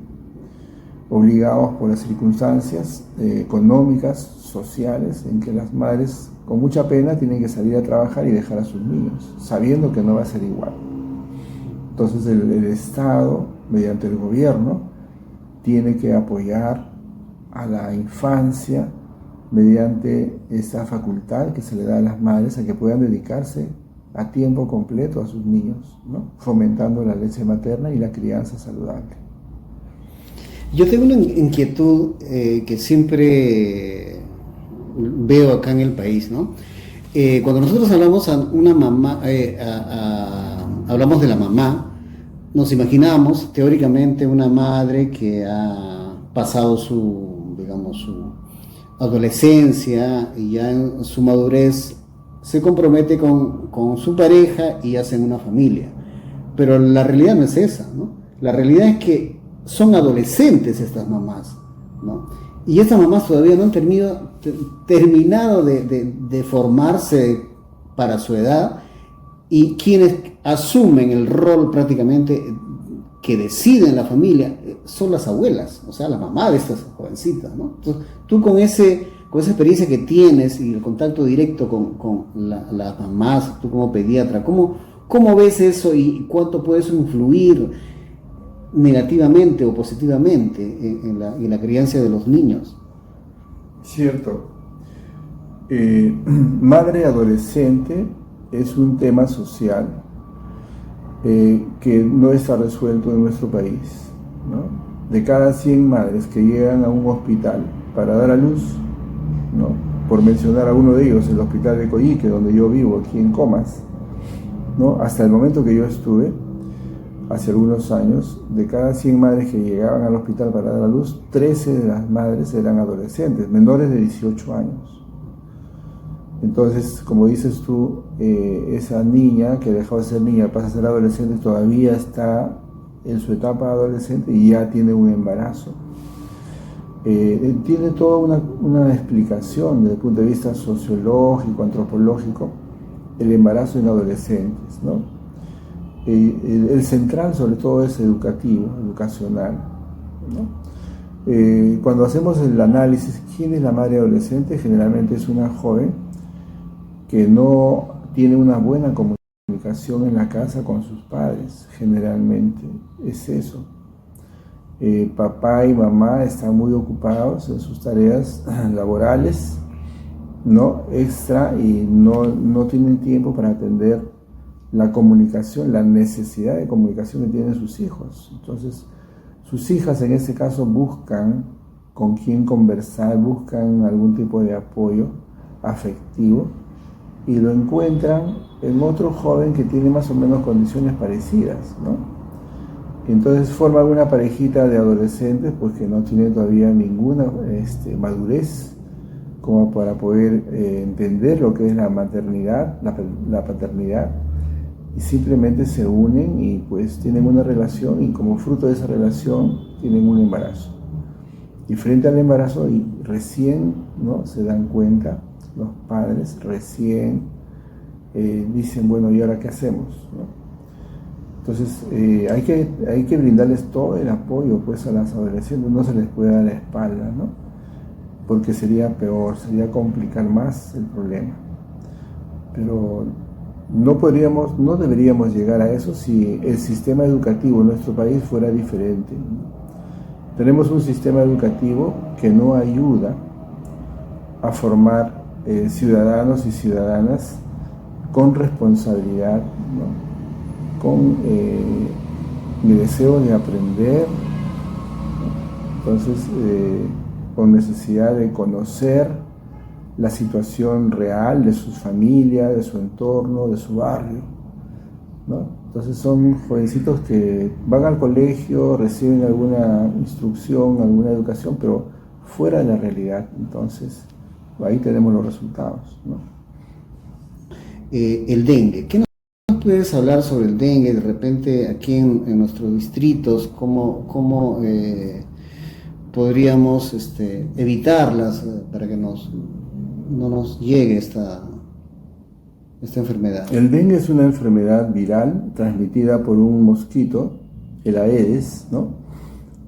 obligados por las circunstancias económicas, sociales, en que las madres con mucha pena tienen que salir a trabajar y dejar a sus niños, sabiendo que no va a ser igual. Entonces el Estado, mediante el gobierno, tiene que apoyar a la infancia mediante esa facultad que se le da a las madres a que puedan dedicarse a tiempo completo a sus niños, ¿no?, fomentando la leche materna y la crianza saludable. Yo tengo una inquietud que siempre veo acá en el país, ¿no? Cuando nosotros hablamos a una mamá, hablamos de la mamá, nos imaginamos teóricamente una madre que ha pasado su adolescencia y ya en su madurez se compromete con su pareja y hacen una familia. Pero la realidad no es esa, ¿no? La realidad es que son adolescentes estas mamás, ¿no? Y estas mamás todavía no han terminado de formarse para su edad, y quienes asumen el rol prácticamente que deciden la familia son las abuelas, o sea, la mamá de estas jovencitas, ¿no? Entonces, tú con esa experiencia que tienes y el contacto directo con las mamás, tú como pediatra, ¿cómo ves eso y cuánto puede eso influir negativamente o positivamente en la crianza de los niños? Cierto. Madre adolescente es un tema social que no está resuelto en nuestro país, ¿no? De cada 100 madres que llegan a un hospital para dar a luz, ¿no?, por mencionar a uno de ellos, el hospital de Coyique, donde yo vivo, aquí en Comas, ¿no?, hasta el momento que yo estuve, hace algunos años, de cada 100 madres que llegaban al hospital para dar a luz, 13 de las madres eran adolescentes, menores de 18 años. Entonces, como dices tú, esa niña que dejó de ser niña, pasa a ser adolescente, todavía está en su etapa adolescente y ya tiene un embarazo. Tiene toda una explicación desde el punto de vista sociológico, antropológico, el embarazo en adolescentes, ¿no? El central sobre todo es educacional, ¿no? Cuando hacemos el análisis, ¿quién es la madre adolescente? Generalmente es una joven que no tiene una buena comunicación en la casa con sus padres, generalmente es eso. Papá y mamá están muy ocupados en sus tareas laborales, ¿no?, extra, y no tienen tiempo para atender la comunicación, la necesidad de comunicación que tienen sus hijos. Entonces, sus hijas en este caso buscan con quién conversar, buscan algún tipo de apoyo afectivo y lo encuentran en otro joven que tiene más o menos condiciones parecidas, ¿no? Entonces forman una parejita de adolescentes pues que no tienen todavía ninguna madurez como para poder entender lo que es la maternidad, la paternidad, y simplemente se unen y pues tienen una relación, y como fruto de esa relación tienen un embarazo. Y frente al embarazo y recién, ¿no?, se dan cuenta los padres, recién dicen, bueno, ¿y ahora qué hacemos?, ¿no? Entonces hay que brindarles todo el apoyo pues a las adolescentes, no se les puede dar la espalda, ¿no?, porque sería peor, sería complicar más el problema. Pero no deberíamos llegar a eso si el sistema educativo en nuestro país fuera diferente, ¿no? Tenemos un sistema educativo que no ayuda a formar ciudadanos y ciudadanas con responsabilidad, ¿no? Con mi deseo de aprender, ¿no? Entonces, con necesidad de conocer la situación real de sus familias, de su entorno, de su barrio, ¿no? Entonces son jovencitos que van al colegio, reciben alguna instrucción, alguna educación, pero fuera de la realidad. Entonces, ahí tenemos los resultados, ¿no? El dengue. ¿Qué nos puedes hablar sobre el dengue? De repente aquí en nuestros distritos, ¿cómo podríamos evitarlas para que no nos llegue esta enfermedad? El dengue es una enfermedad viral transmitida por un mosquito, el Aedes, ¿no?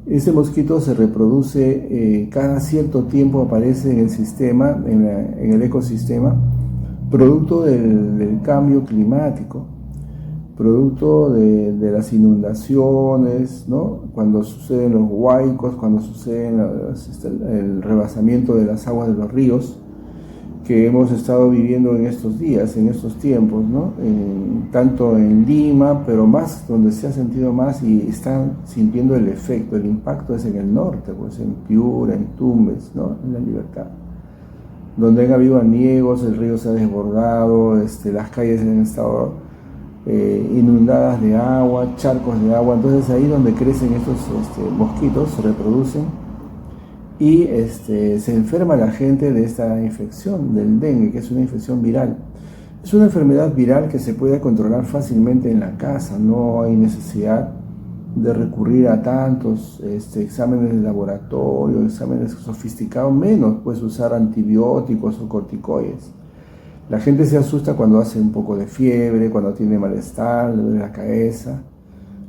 Ese mosquito se reproduce cada cierto tiempo, aparece en el sistema, en el ecosistema, producto del cambio climático, producto de las inundaciones, ¿no? Cuando suceden los huaicos, cuando sucede el rebasamiento de las aguas de los ríos, que hemos estado viviendo en estos días, en estos tiempos, ¿no? Tanto en Lima, pero más donde se ha sentido más y están sintiendo el efecto, el impacto es en el norte, pues en Piura, en Tumbes, ¿no? En La Libertad, donde han habido aniegos, el río se ha desbordado, las calles han estado inundadas de agua, charcos de agua. Entonces ahí donde crecen estos mosquitos, se reproducen y se enferma la gente de esta infección, del dengue, que es una infección viral. Es una enfermedad viral que se puede controlar fácilmente en la casa, no hay necesidad de recurrir a tantos exámenes de laboratorio, exámenes sofisticados, menos puedes usar antibióticos o corticoides. La gente se asusta cuando hace un poco de fiebre, cuando tiene malestar, le duele la cabeza,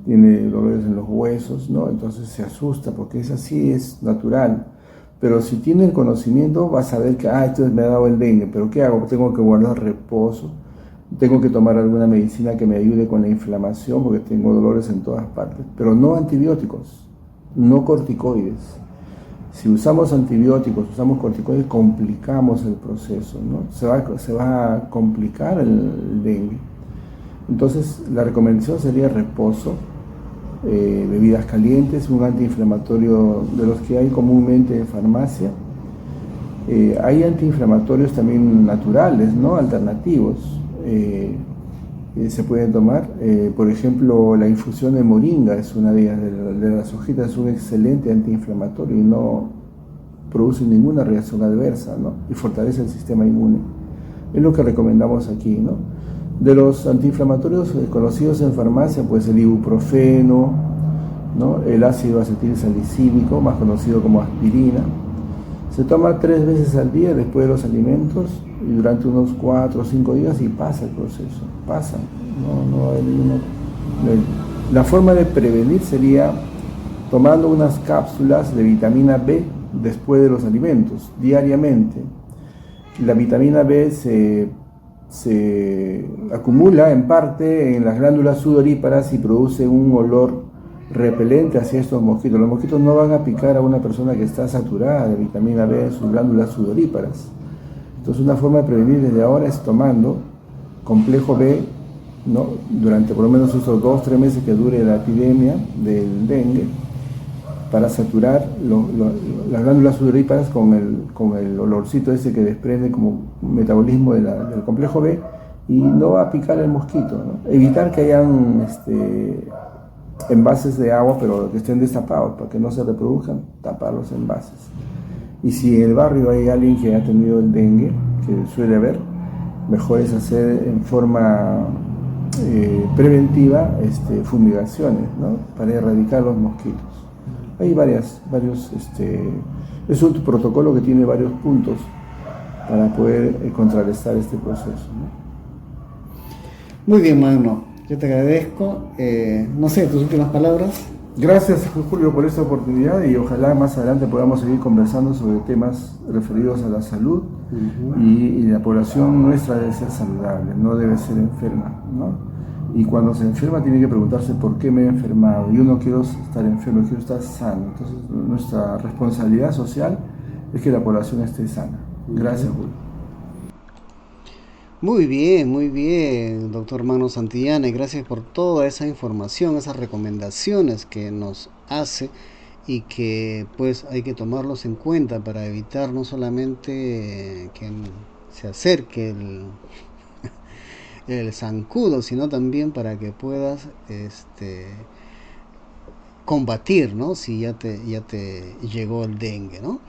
tiene dolores en los huesos, ¿no? Entonces se asusta porque es así, es natural. Pero si tiene el conocimiento, va a saber que, esto me ha dado el dengue, pero ¿qué hago? Tengo que guardar reposo, tengo que tomar alguna medicina que me ayude con la inflamación porque tengo dolores en todas partes, pero no antibióticos, no corticoides. Si usamos antibióticos, usamos corticoides, complicamos el proceso, ¿no? Se va a complicar el dengue. Entonces, la recomendación sería reposo, bebidas calientes, un antiinflamatorio de los que hay comúnmente en farmacia. Hay antiinflamatorios también naturales, ¿no? Alternativos. Se pueden tomar, por ejemplo, la infusión de moringa es una de ellas, de las hojitas, es un excelente antiinflamatorio y no produce ninguna reacción adversa, ¿no? Y fortalece el sistema inmune. Es lo que recomendamos aquí, ¿no? De los antiinflamatorios conocidos en farmacia, pues el ibuprofeno, ¿no? El ácido acetilsalicílico, más conocido como aspirina. Se toma 3 veces al día después de los alimentos y durante unos 4 o 5 días y pasa el proceso, pasa. No hay ninguna... La forma de prevenir sería tomando unas cápsulas de vitamina B después de los alimentos, diariamente. La vitamina B se acumula en parte en las glándulas sudoríparas y produce un olor repelente hacia estos mosquitos. Los mosquitos no van a picar a una persona que está saturada de vitamina B en sus glándulas sudoríparas. Entonces una forma de prevenir desde ahora es tomando complejo B, ¿no? Durante por lo menos estos 2-3 meses que dure la epidemia del dengue, para saturar las glándulas sudoríparas con el olorcito ese que desprende como metabolismo del complejo B y no va a picar el mosquito, ¿no? Evitar que hayan envases de agua pero que estén destapados para que no se reproduzcan, tapar los envases. Y si en el barrio hay alguien que ha tenido el dengue, que suele haber, mejor es hacer en forma preventiva fumigaciones, ¿no? Para erradicar los mosquitos. Hay es un protocolo que tiene varios puntos para poder contrarrestar este proceso, ¿no? Muy bien, Magno, yo te agradezco. No sé, tus últimas palabras. Gracias, Julio, por esta oportunidad y ojalá más adelante podamos seguir conversando sobre temas referidos a la salud. Y la población nuestra debe ser saludable, no debe ser enferma, ¿no? Y cuando se enferma tiene que preguntarse por qué me he enfermado. Yo no quiero estar enfermo, quiero estar sano. Entonces nuestra responsabilidad social es que la población esté sana. Gracias, Julio. Muy bien, doctor Mano Santillana, y gracias por toda esa información, esas recomendaciones que nos hace y que pues hay que tomarlos en cuenta para evitar no solamente que se acerque el zancudo, sino también para que puedas combatir, ¿no? Si ya te llegó el dengue, ¿no?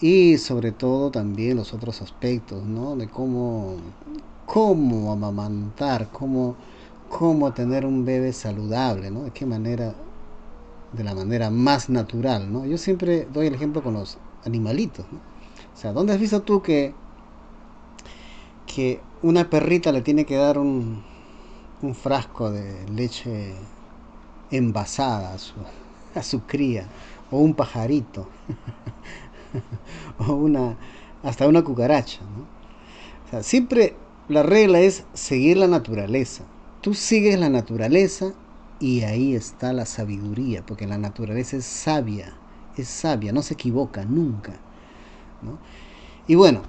Y sobre todo también los otros aspectos, ¿no? De cómo amamantar, cómo tener un bebé saludable, ¿no? De qué manera, de la manera más natural, ¿no? Yo siempre doy el ejemplo con los animalitos, ¿no? O sea, ¿dónde has visto tú que una perrita le tiene que dar un frasco de leche envasada a su cría, o un pajarito, o hasta una cucaracha, ¿no? O sea, siempre la regla es seguir la naturaleza. Tú sigues la naturaleza y ahí está la sabiduría, porque la naturaleza es sabia, no se equivoca nunca, ¿no? Y bueno,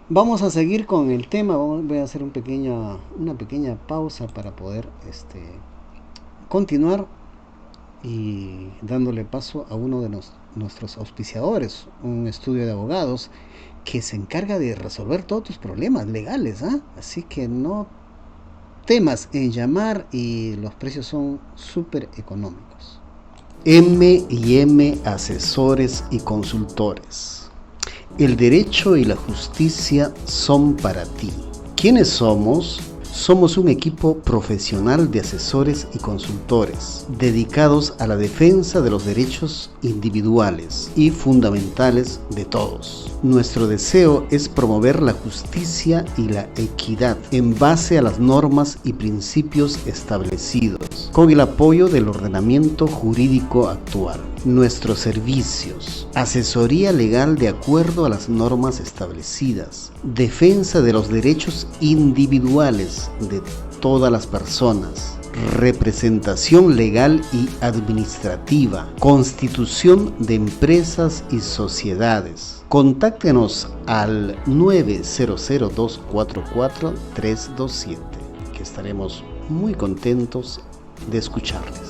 vamos a seguir con el tema. Voy a hacer una pequeña pausa para poder continuar y dándole paso a uno de nuestros auspiciadores, un estudio de abogados que se encarga de resolver todos tus problemas legales, ¿eh? Así que no temas en llamar y los precios son súper económicos. M&M Asesores y Consultores. El derecho y la justicia son para ti. ¿Quiénes somos? Somos un equipo profesional de asesores y consultores dedicados a la defensa de los derechos individuales y fundamentales de todos. Nuestro deseo es promover la justicia y la equidad en base a las normas y principios establecidos, con el apoyo del ordenamiento jurídico actual. Nuestros servicios: asesoría legal de acuerdo a las normas establecidas, defensa de los derechos individuales de todas las personas, representación legal y administrativa, constitución de empresas y sociedades. Contáctenos al 900-244-327, que estaremos muy contentos de escucharles.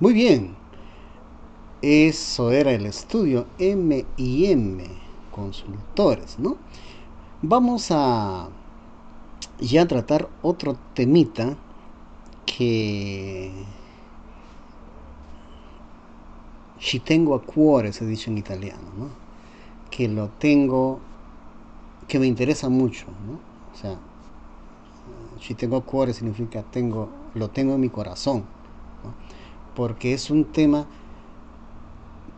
Muy bien, eso era el estudio M&M Consultores, ¿no? Vamos a ya tratar otro temita que ci tengo a cuore, se dice en italiano, ¿no? Que me interesa mucho, ¿no? O sea, ci tengo a cuore significa lo tengo en mi corazón, ¿no? Porque es un tema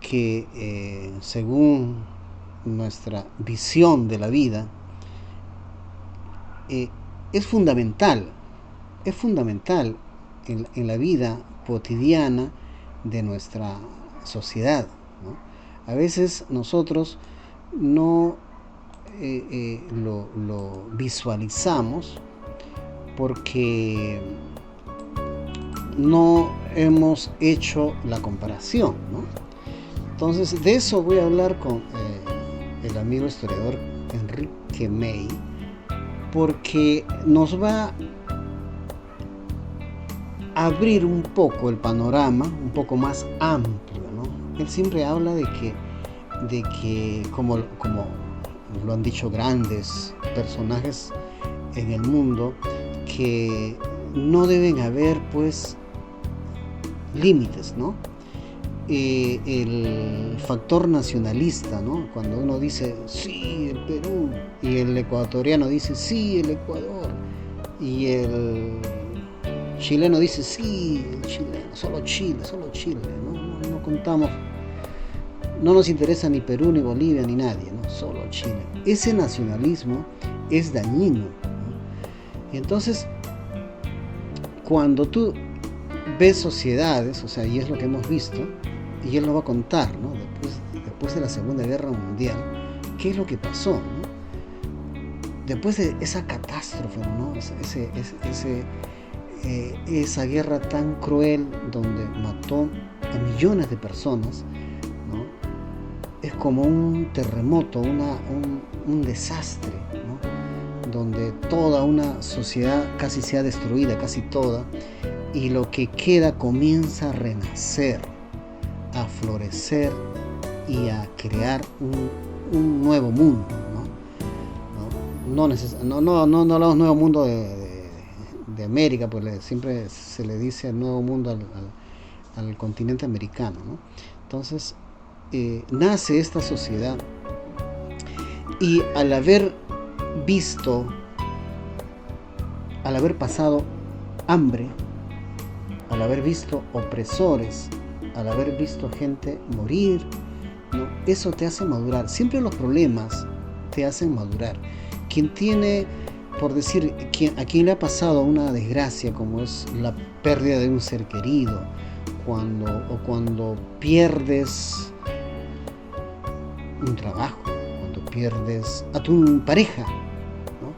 que según nuestra visión de la vida es fundamental en la vida cotidiana de nuestra sociedad, ¿no? A veces nosotros no lo visualizamos porque no hemos hecho la comparación, ¿no? Entonces, de eso voy a hablar con el amigo historiador Enrique May, porque nos va a abrir un poco el panorama, un poco más amplio, ¿no? Él siempre habla de que como lo han dicho grandes personajes en el mundo, que no deben haber pues límites, ¿no? El factor nacionalista, ¿no? Cuando uno dice sí, el Perú, y el ecuatoriano dice sí, el Ecuador, y el chileno dice sí, el chileno, solo Chile, no contamos, no nos interesa ni Perú, ni Bolivia, ni nadie, ¿no? Solo Chile. Ese nacionalismo es dañino, ¿no? Y entonces, cuando tú ves sociedades, o sea, y es lo que hemos visto, y él lo va a contar, ¿no? Después de la Segunda Guerra Mundial, ¿qué es lo que pasó, ¿no? Después de esa catástrofe, ¿no? Esa guerra tan cruel donde mató a millones de personas, ¿no? Es como un terremoto, un desastre, ¿no? Donde toda una sociedad casi se ha destruida, casi toda, y lo que queda comienza a renacer, a florecer y a crear un nuevo mundo, ¿no? No hablamos nuevo mundo de América, pues siempre se le dice el nuevo mundo al continente americano, ¿no? Entonces nace esta sociedad, y al haber pasado hambre, al haber visto opresores, al haber visto gente morir, ¿no? Eso te hace madurar. Siempre los problemas te hacen madurar. Quien tiene, por decir, a quien le ha pasado una desgracia, como es la pérdida de un ser querido, cuando pierdes un trabajo, cuando pierdes a tu pareja, ¿no?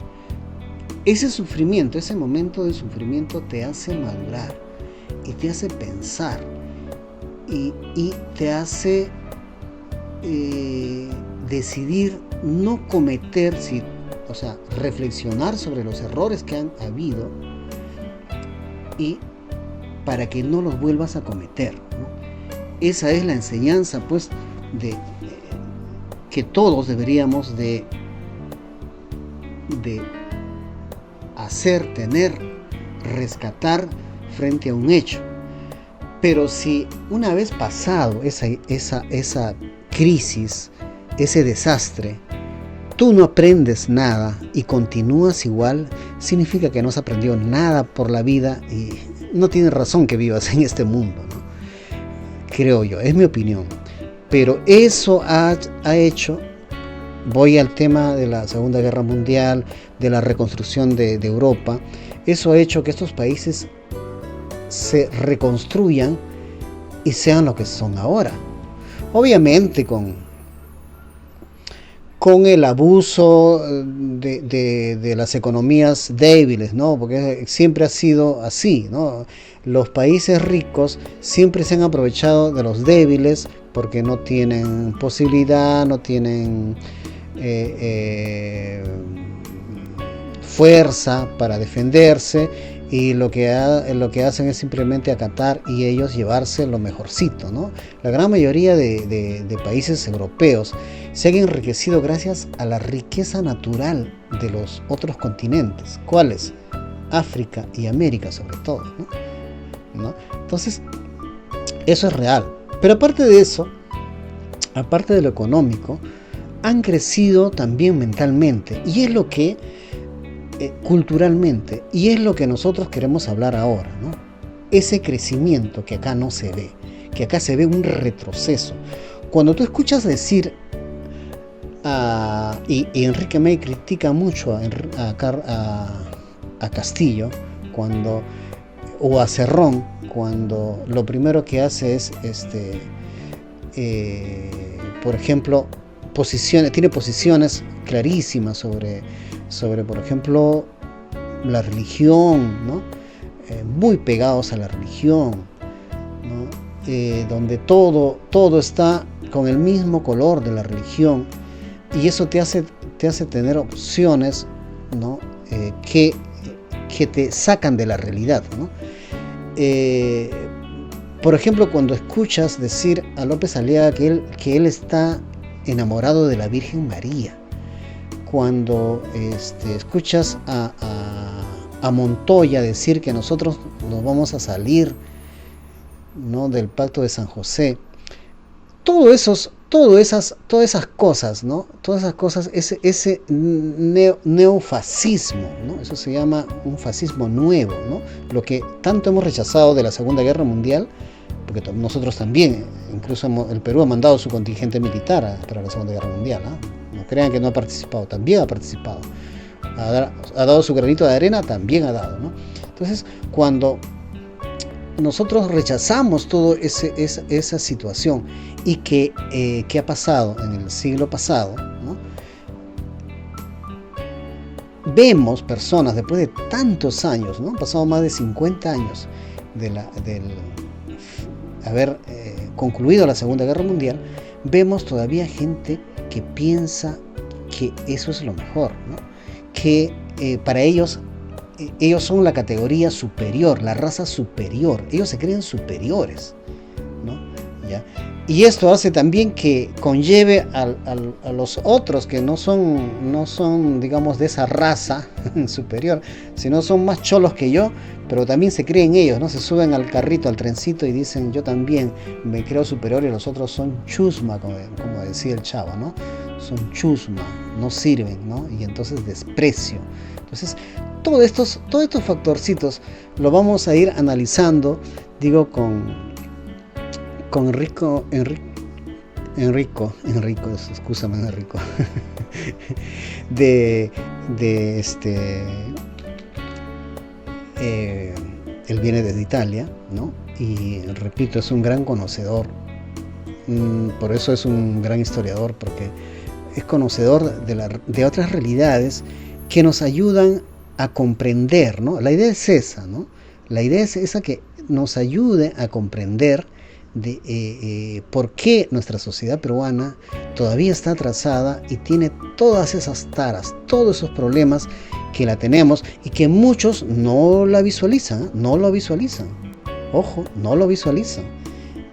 Ese sufrimiento, ese momento de sufrimiento te hace madurar y te hace pensar y te hace decidir no cometer, reflexionar sobre los errores que han habido y para que no los vuelvas a cometer, ¿no? Esa es la enseñanza, pues, de que todos deberíamos de hacer, tener, rescatar frente a un hecho. Pero si una vez pasado esa crisis, ese desastre, tú no aprendes nada y continúas igual, significa que no has aprendido nada por la vida y no tienes razón que vivas en este mundo, ¿no? Creo yo, es mi opinión. Pero eso ha hecho, voy al tema de la Segunda Guerra Mundial, de la reconstrucción de Europa, eso ha hecho que estos países se reconstruyan y sean lo que son ahora. Obviamente con el abuso de las economías débiles, ¿no? Porque siempre ha sido así, ¿no? Los países ricos siempre se han aprovechado de los débiles porque no tienen posibilidad, no tienen fuerza para defenderse, y lo que hacen es simplemente acatar y ellos llevarse lo mejorcito, ¿no? La gran mayoría de países europeos se han enriquecido gracias a la riqueza natural de los otros continentes. ¿Cuáles? África y América sobre todo, ¿no? Entonces, eso es real. Pero aparte de eso, aparte de lo económico, han crecido también mentalmente, y es lo que culturalmente, y es lo que nosotros queremos hablar ahora, ¿no? Ese crecimiento que acá no se ve, que acá se ve un retroceso. Cuando tú escuchas decir y Enrique May critica mucho a Castillo o a Cerrón, cuando lo primero que hace es por ejemplo, tiene posiciones clarísimas sobre, por ejemplo, la religión, ¿no? Muy pegados a la religión, ¿no? Donde todo está con el mismo color de la religión, y eso te hace tener opciones, ¿no? Que te sacan de la realidad, ¿no? Por ejemplo, cuando escuchas decir a López Aliaga que él está enamorado de la Virgen María, cuando escuchas a Montoya decir que nosotros nos vamos a salir, ¿no? del Pacto de San José, todas esas cosas, ¿no? Todas esas cosas, ese neofascismo, ¿no? Eso se llama un fascismo nuevo, ¿no? Lo que tanto hemos rechazado de la Segunda Guerra Mundial, porque nosotros también, incluso el Perú ha mandado su contingente militar para la Segunda Guerra Mundial, ¿no? No crean que no ha participado, también ha participado. Ha dado su granito de arena, también ha dado, ¿no? Entonces, cuando nosotros rechazamos toda esa situación y que ha pasado en el siglo pasado, ¿no? Vemos personas después de tantos años, ¿no? Han pasado más de 50 años haber concluido la Segunda Guerra Mundial, vemos todavía gente que piensa que eso es lo mejor, ¿no? Que para ellos son la categoría superior, la raza superior, ellos se creen superiores, ¿no? ¿Ya? Y esto hace también que conlleve a los otros que no son, digamos, de esa raza superior, sino son más cholos que yo, pero también se creen ellos, ¿no? Se suben al carrito, al trencito y dicen, yo también me creo superior y los otros son chusma, como decía el Chavo, ¿no? Son chusma, no sirven, ¿no? Y entonces desprecio. Entonces, todos estos factorcitos lo vamos a ir analizando, digo, con Enrico, excúsame, Enrico, él viene desde Italia, ¿no? Y repito, es un gran conocedor, por eso es un gran historiador, porque es conocedor de otras realidades que nos ayudan a comprender, ¿no? La idea es esa, ¿no? La idea es esa, que nos ayude a comprender de por qué nuestra sociedad peruana todavía está atrasada y tiene todas esas taras, todos esos problemas que la tenemos y que muchos no la visualizan, ojo, no lo visualizan.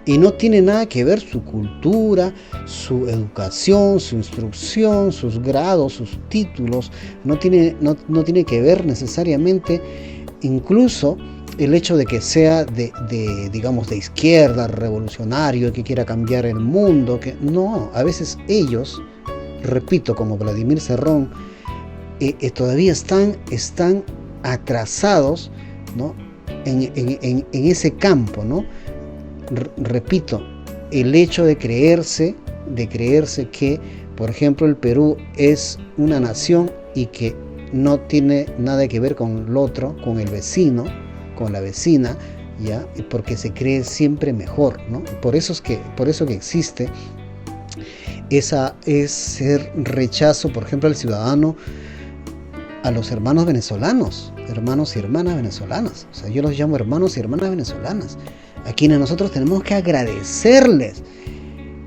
Y no tiene nada que ver su cultura, su educación, su instrucción, sus grados, sus títulos, no tiene que ver necesariamente incluso el hecho de que sea digamos, de izquierda, revolucionario, que quiera cambiar el mundo, que no, a veces ellos, repito, como Vladimir Cerrón, todavía están atrasados, ¿no? en ese campo, ¿no? Repito, el hecho de creerse que, por ejemplo, el Perú es una nación y que no tiene nada que ver con el otro, con el vecino, con la vecina, ¿ya? Porque se cree siempre mejor, ¿no? Por eso que existe ese rechazo, por ejemplo, al ciudadano, a los hermanos venezolanos, hermanos y hermanas venezolanas. O sea, yo los llamo hermanos y hermanas venezolanas, a quienes nosotros tenemos que agradecerles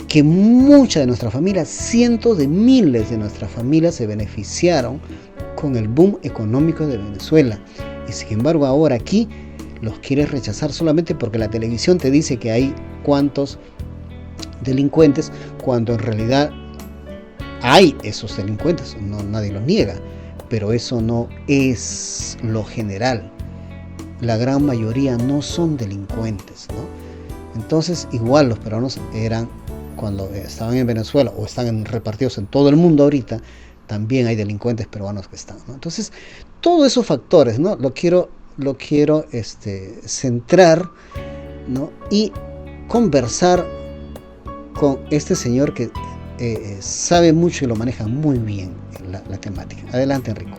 que muchas de nuestras familias, cientos de miles de nuestras familias se beneficiaron con el boom económico de Venezuela. Y sin embargo ahora aquí los quieres rechazar solamente porque la televisión te dice que hay cuantos delincuentes, cuando en realidad hay esos delincuentes, no, nadie los niega, pero eso no es lo general. La gran mayoría no son delincuentes, ¿no? Entonces, igual los peruanos eran, cuando estaban en Venezuela o están repartidos en todo el mundo ahorita, también hay delincuentes peruanos que están, ¿no? Entonces, todos esos factores, ¿no? Lo quiero centrar, ¿no? Y conversar con este señor que sabe mucho y lo maneja muy bien la temática. Adelante, Enrico.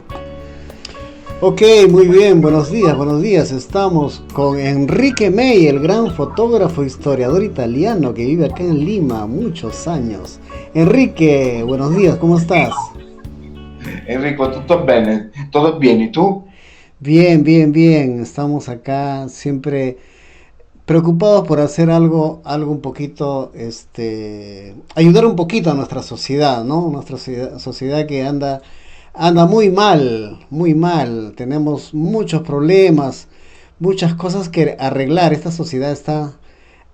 Ok, muy bien, buenos días. Estamos con Enrique May, el gran fotógrafo e historiador italiano que vive acá en Lima muchos años. Enrique, buenos días, ¿cómo estás? Enrico, ¿todo bien? ¿Y tú? Bien. Estamos acá siempre preocupados por hacer algo un poquito, ayudar un poquito a nuestra sociedad, ¿no? Nuestra sociedad que anda muy mal. Tenemos muchos problemas, muchas cosas que arreglar. Esta sociedad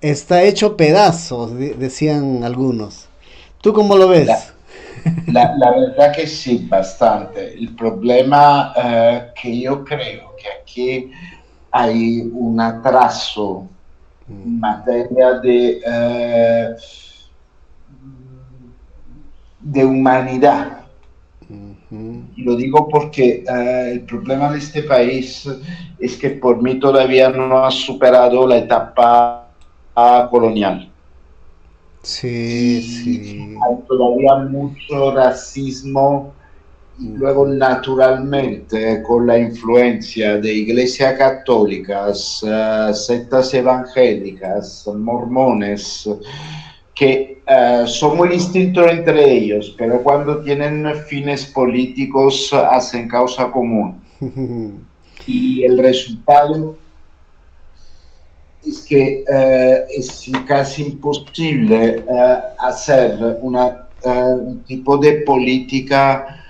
está hecho pedazos, decían algunos. ¿Tú cómo lo ves? La verdad que sí, bastante. El problema que yo creo que aquí hay un atraso en materia de humanidad. Y lo digo porque el problema de este país es que por mí todavía no ha superado la etapa colonial. Sí. Hay todavía mucho racismo y luego naturalmente con la influencia de iglesias católicas, sectas evangélicas, mormones, que son muy distintos entre ellos, pero cuando tienen fines políticos hacen causa común. Y el resultado es que es casi imposible hacer un tipo de política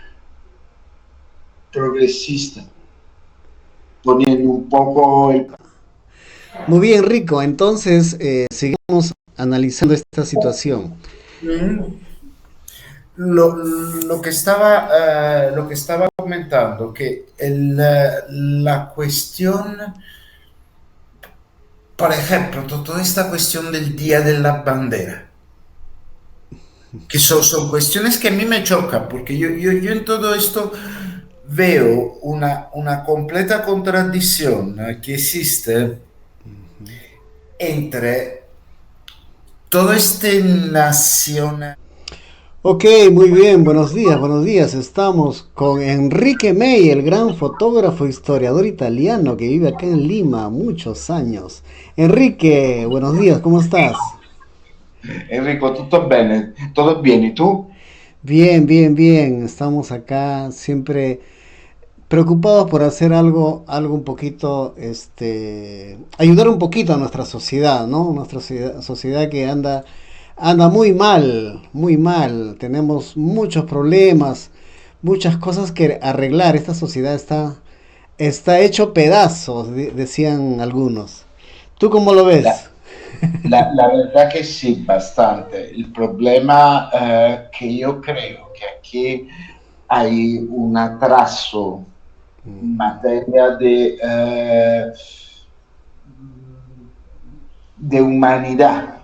progresista, poniendo un poco el... Muy bien, Rico. Entonces, sigamos analizando esta situación. Lo que estaba comentando, que la cuestión, por ejemplo, toda esta cuestión del Día de la Bandera, que son cuestiones que a mí me chocan, porque yo en todo esto veo una completa contradicción que existe entre todo este nacional. Ok, muy bien, buenos días, buenos días. Estamos con Enrique May, el gran fotógrafo, historiador italiano que vive acá en Lima muchos años. Enrique, buenos días, ¿cómo estás? Enrico, ¿todo bien? ¿Todo bien? ¿Y tú? Bien, bien, bien. Estamos acá siempre preocupados por hacer algo un poquito, ayudar un poquito a nuestra sociedad, ¿no? Nuestra sociedad que anda muy mal, muy mal. Tenemos muchos problemas, muchas cosas que arreglar. Esta sociedad está hecho pedazos, decían algunos. ¿Tú cómo lo ves? La verdad que sí, bastante. El problema que yo creo que aquí hay un atraso en materia de humanidad.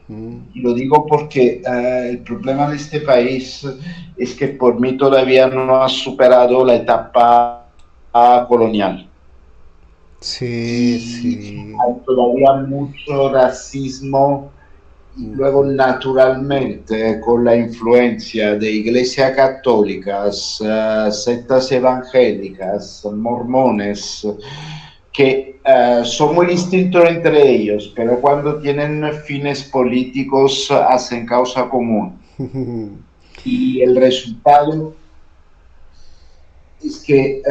Y lo digo porque el problema de este país es que por mí todavía no ha superado la etapa colonial. Sí, sí. Hay todavía mucho racismo y luego naturalmente con la influencia de iglesias católicas, sectas evangélicas, mormones, que son muy distintos entre ellos, pero cuando tienen fines políticos hacen causa común. Y el resultado es que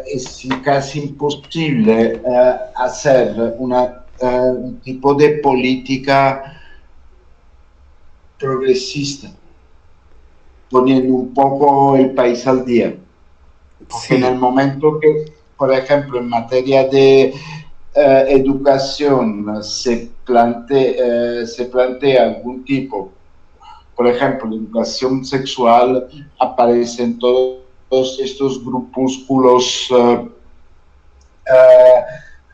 es casi imposible hacer un tipo de política progresista, poniendo un poco el país al día. Porque Sí. en el momento que, por ejemplo, en materia de educación se plantea algún tipo, por ejemplo, la educación sexual, aparecen todos estos grupúsculos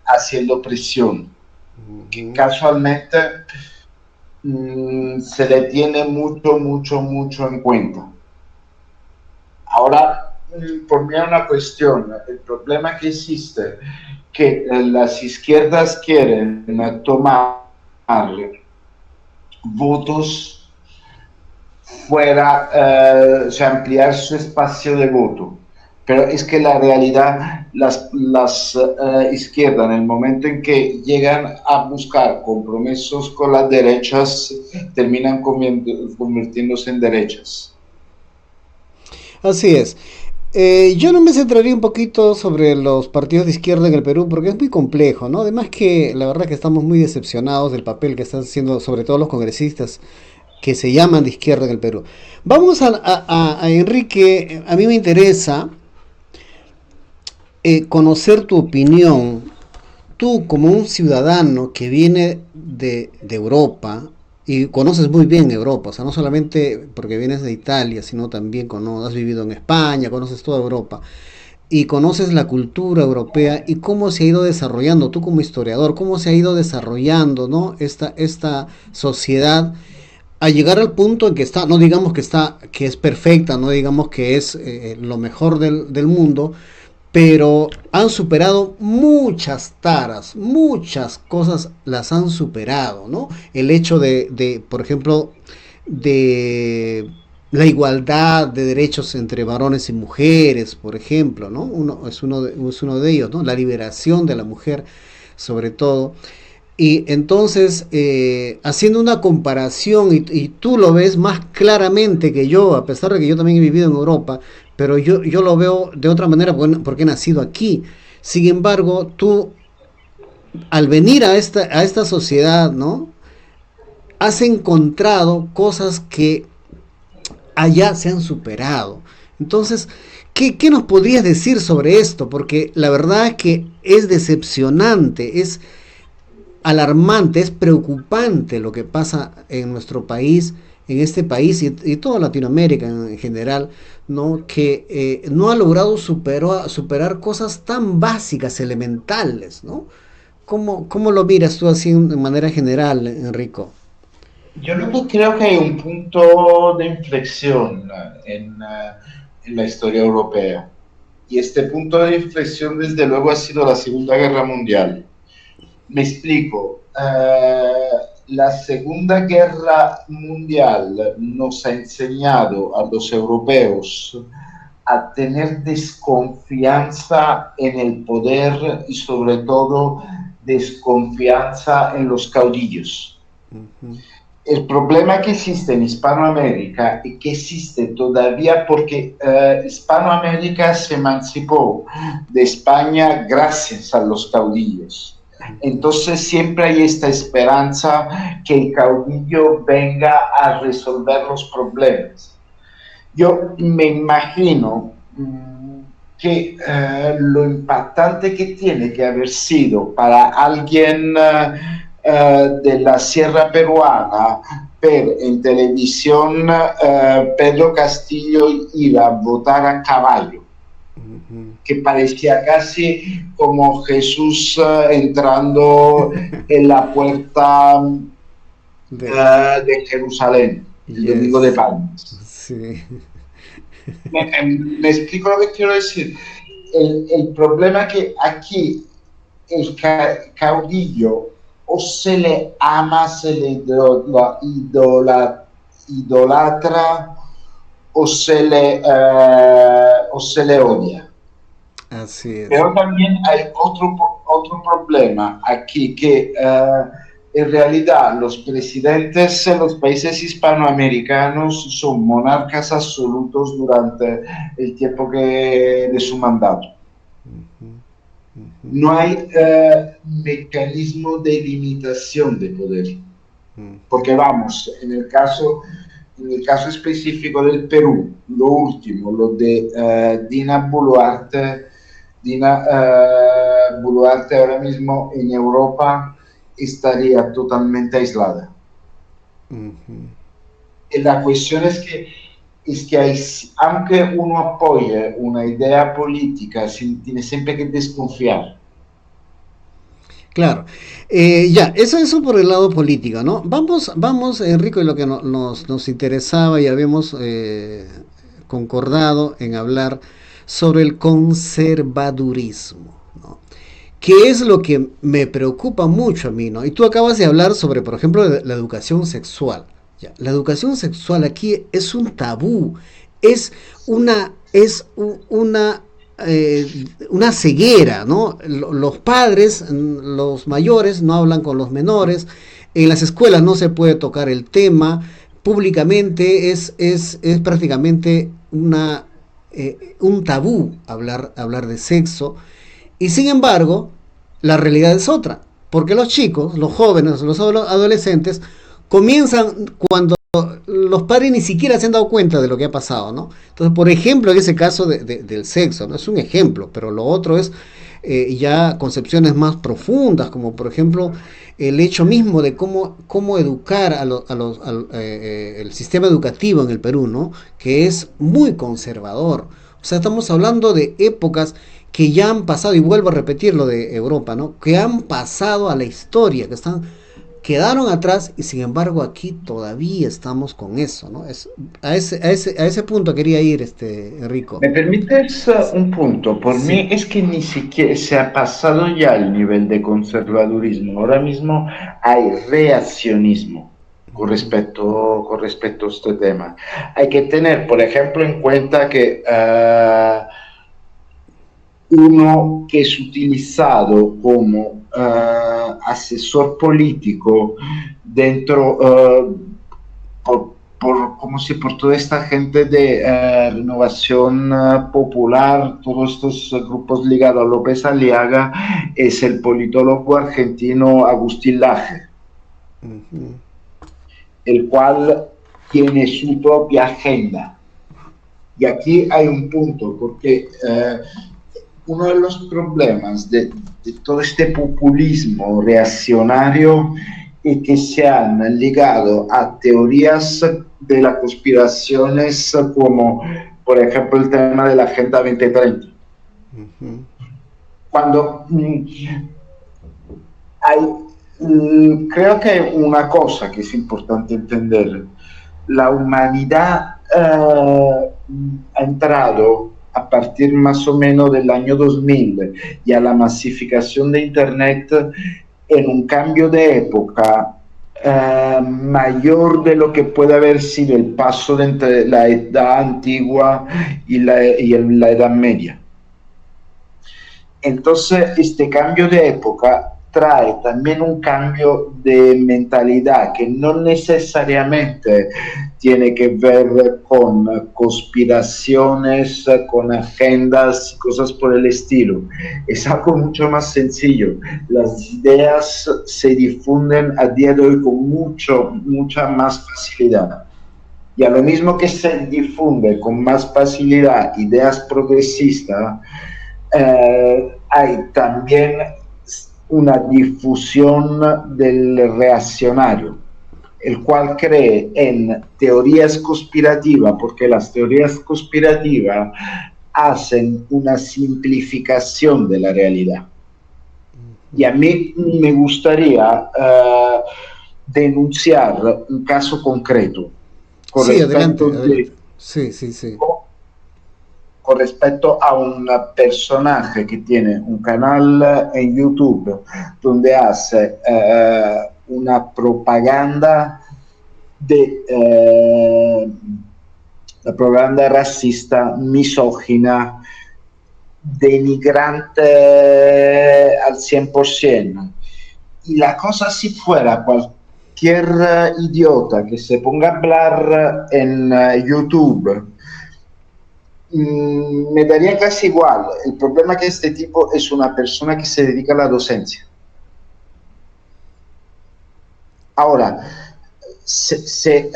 haciendo presión, que casualmente se le tiene mucho en cuenta. Ahora, por mí hay una cuestión, el problema que existe, que las izquierdas quieren tomar votos fuera, o sea, ampliar su espacio de voto. Pero es que la realidad, las izquierdas, en el momento en que llegan a buscar compromisos con las derechas, terminan convirtiéndose en derechas. Así es. Yo no me centraría un poquito sobre los partidos de izquierda en el Perú porque es muy complejo, ¿no? Además que la verdad que estamos muy decepcionados del papel que están haciendo sobre todo los congresistas que se llaman de izquierda en el Perú. Vamos a Enrique, a mí me interesa conocer tu opinión. Tú como un ciudadano que viene de Europa y conoces muy bien Europa, o sea, no solamente porque vienes de Italia, sino también has vivido en España, conoces toda Europa y conoces la cultura europea y cómo se ha ido desarrollando, tú como historiador, cómo se ha ido desarrollando, ¿no? esta sociedad a llegar al punto en que está, no digamos que es perfecta, no digamos que es lo mejor del mundo, pero han superado muchas taras, muchas cosas las han superado, ¿no? El hecho por ejemplo, de la igualdad de derechos entre varones y mujeres, por ejemplo, ¿no? Es uno de ellos, ¿no? La liberación de la mujer, sobre todo. Y entonces, haciendo una comparación, y tú lo ves más claramente que yo, a pesar de que yo también he vivido en Europa, pero yo lo veo de otra manera porque he nacido aquí. Sin embargo, tú al venir a esta sociedad, ¿no? Has encontrado cosas que allá se han superado. Entonces, ¿qué nos podrías decir sobre esto? Porque la verdad es que es decepcionante, es alarmante, es preocupante lo que pasa en nuestro país, en este país y toda Latinoamérica en general, ¿no? Que no ha logrado superar cosas tan básicas, elementales, ¿no? ¿Cómo lo miras tú así de manera general, Enrico? Yo lo que creo que hay un punto de inflexión en la historia europea. Y este punto de inflexión, desde luego, ha sido la Segunda Guerra Mundial. Me explico. La Segunda Guerra Mundial nos ha enseñado a los europeos a tener desconfianza en el poder y sobre todo desconfianza en los caudillos. El problema que existe en Hispanoamérica y que existe todavía porque Hispanoamérica se emancipó de España gracias a los caudillos. Entonces siempre hay esta esperanza que el caudillo venga a resolver los problemas. Yo me imagino que lo impactante que tiene que haber sido para alguien de la Sierra Peruana ver en televisión Pedro Castillo ir a votar a caballo, que parecía casi como Jesús entrando en la puerta de Jerusalén, el domingo de Palmas. Sí. Me explico lo que quiero decir. El problema es que aquí el caudillo o se le ama, se le idolatra o se le odia. Así es. Pero también hay otro problema aquí, que en realidad los presidentes en los países hispanoamericanos son monarcas absolutos durante el tiempo de su mandato. No hay mecanismo de limitación de poder. Porque vamos, en el caso específico del Perú, lo último, lo de Dina Boluarte. Boluarte ahora mismo en Europa estaría totalmente aislada. Y la cuestión es que aunque uno apoye una idea política, tiene siempre que desconfiar. Claro, ya, eso por el lado político, ¿no? Vamos, Enrico, y lo que nos interesaba y habíamos concordado en hablar sobre el conservadurismo, ¿no? Que es lo que me preocupa mucho a mí, ¿no? Y tú acabas de hablar sobre, por ejemplo, la educación sexual. Ya, la educación sexual aquí es un tabú, es una ceguera, ¿no? Los padres, los mayores no hablan con los menores, en las escuelas no se puede tocar el tema, públicamente es prácticamente un tabú hablar de sexo, y sin embargo la realidad es otra, porque los chicos, los jóvenes, los adolescentes comienzan cuando los padres ni siquiera se han dado cuenta de lo que ha pasado, ¿no? Entonces, por ejemplo, en ese caso del sexo, ¿no? Es un ejemplo, pero lo otro es ya concepciones más profundas, como por ejemplo el hecho mismo de cómo educar el sistema educativo en el Perú, ¿no? Que es muy conservador. O sea, estamos hablando de épocas que ya han pasado, y vuelvo a repetir lo de Europa, ¿no? Que han pasado a la historia, quedaron atrás, y sin embargo aquí todavía estamos con eso, ¿no? A ese punto quería ir, Enrico. ¿Me permites un punto? Por mí es que ni siquiera se ha pasado ya el nivel de conservadurismo. Ahora mismo hay reaccionismo con respecto a este tema. Hay que tener, por ejemplo, en cuenta que uno que es utilizado como asesor político dentro como si por toda esta gente de Renovación Popular, todos estos grupos ligados a López Aliaga, es el politólogo argentino Agustín Laje, el cual tiene su propia agenda. Y aquí hay un punto, porque uno de los problemas de todo este populismo reaccionario es que se han ligado a teorías de las conspiraciones como, por ejemplo, el tema de la Agenda 2030. Cuando creo que hay una cosa que es importante entender: la humanidad ha entrado a partir más o menos del año 2000 y a la masificación de Internet en un cambio de época mayor de lo que puede haber sido el paso de entre la edad antigua y la edad media. Entonces, este cambio de época trae también un cambio de mentalidad que no necesariamente tiene que ver con conspiraciones, con agendas y cosas por el estilo. Es algo mucho más sencillo. Las ideas se difunden a día de hoy con mucha más facilidad. Y a lo mismo que se difunde con más facilidad ideas progresistas, hay también una difusión del reaccionario, el cual cree en teorías conspirativas, porque las teorías conspirativas hacen una simplificación de la realidad. Y a mí me gustaría denunciar un caso concreto. Sí, adelante, adelante. Sí. Con respecto a un personaje que tiene un canal en YouTube donde hace una propaganda la propaganda racista, misógina, denigrante al 100%. Y la cosa, si fuera cualquier idiota que se ponga a hablar en YouTube, me daría casi igual. El problema es que este tipo es una persona que se dedica a la docencia. Ahora, se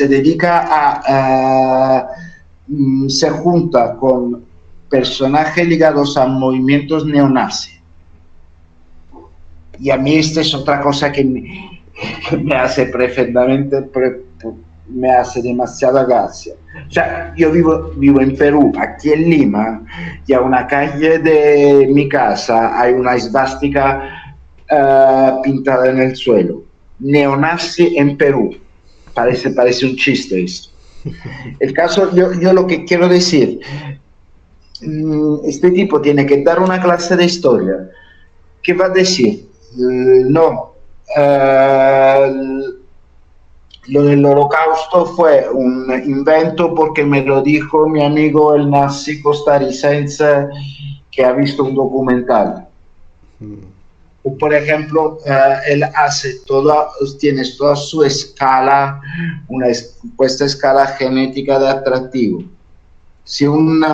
dedica se junta con personajes ligados a movimientos neonazis. Y a mí esta es otra cosa que me hace perfectamente... me hace demasiada gracia. O sea, yo vivo en Perú, aquí en Lima, y a una calle de mi casa hay una esvástica pintada en el suelo. Neonazi en Perú. Parece un chiste esto. El caso, yo lo que quiero decir, este tipo tiene que dar una clase de historia. ¿Qué va a decir? No. Lo del holocausto fue un invento porque me lo dijo mi amigo el nazi costarricense que ha visto un documental. O por ejemplo, él tiene toda su escala, esta escala genética de atractivo. Si un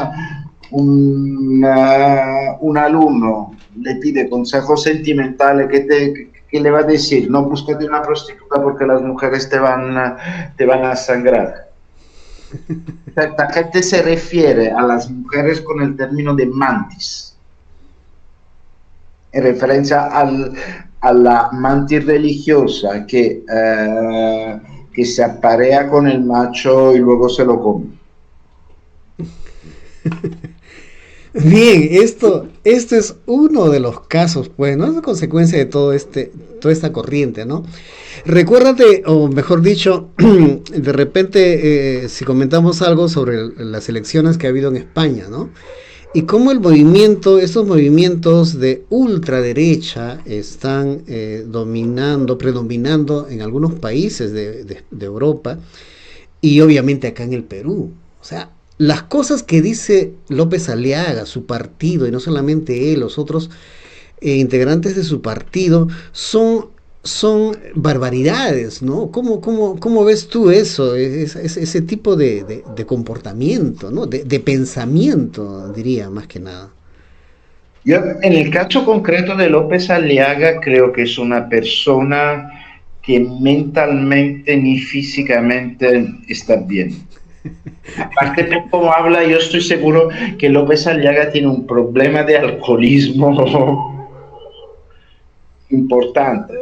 alumno le pide consejos sentimentales, ¿qué le va a decir? No, búscate una prostituta porque las mujeres te van a sangrar. La gente se refiere a las mujeres con el término de mantis, en referencia a la mantis religiosa que se aparea con el macho y luego se lo come. Bien, esto es uno de los casos, pues, ¿no? Es consecuencia de toda esta corriente, ¿no? Recuérdate, o mejor dicho, de repente, si comentamos algo sobre las elecciones que ha habido en España, ¿no? Y cómo estos movimientos de ultraderecha están predominando en algunos países de Europa y obviamente acá en el Perú. O sea, las cosas que dice López Aliaga, su partido, y no solamente él, los otros integrantes de su partido, son son barbaridades, ¿no? ¿Cómo ves tú eso, ese tipo de comportamiento, ¿no? De pensamiento, diría, más que nada. Yo, en el caso concreto de López Aliaga, creo que es una persona que mentalmente ni físicamente está bien. Aparte por cómo habla, yo estoy seguro que López Aliaga tiene un problema de alcoholismo importante.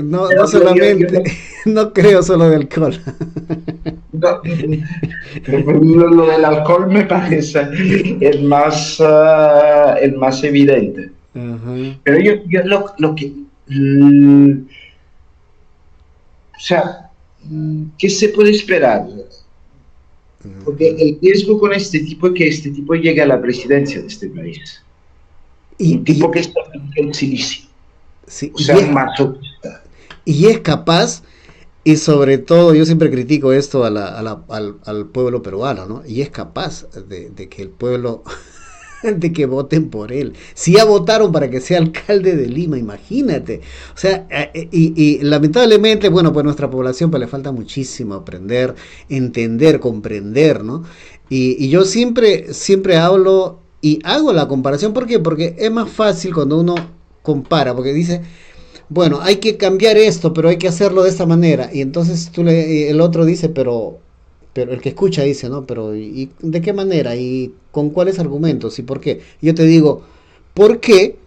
No solamente, no creo solo de alcohol. No, lo del alcohol me parece el más evidente. Ajá. Pero yo lo que... o sea, ¿qué se puede esperar? Porque el riesgo con este tipo es que este tipo llegue a la presidencia de este país. Y, Un tipo que está en el silicio. sí, O sea, un masoquista. y es capaz, y sobre todo, yo siempre critico esto al pueblo peruano, ¿no? Y es capaz de que el pueblo, de que voten por él. Si ya votaron para que sea alcalde de Lima, imagínate. O sea, y lamentablemente, bueno, pues nuestra población pues le falta muchísimo aprender, entender, comprender, ¿no? Y yo siempre hablo y hago la comparación. ¿Por qué? Porque es más fácil cuando uno compara, porque dice, bueno, hay que cambiar esto, pero hay que hacerlo de esta manera. Y entonces el otro dice, pero el que escucha dice, ¿no? Pero ¿y de qué manera? ¿Y con cuáles argumentos? ¿Y por qué? Yo te digo, ¿por qué?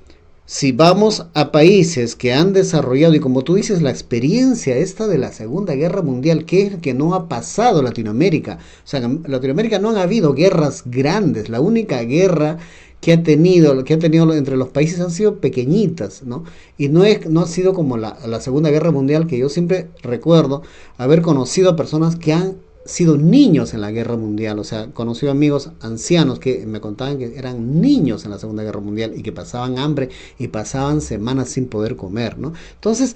Si vamos a países que han desarrollado, y como tú dices, la experiencia esta de la Segunda Guerra Mundial, que es que no ha pasado Latinoamérica. O sea, en Latinoamérica no han habido guerras grandes. La única guerra que ha tenido entre los países han sido pequeñitas, ¿no? Y no ha sido como la Segunda Guerra Mundial, que yo siempre recuerdo haber conocido a personas que han sido niños en la guerra mundial. O sea, conocí amigos ancianos que me contaban que eran niños en la Segunda Guerra Mundial y que pasaban hambre y pasaban semanas sin poder comer, ¿no? Entonces,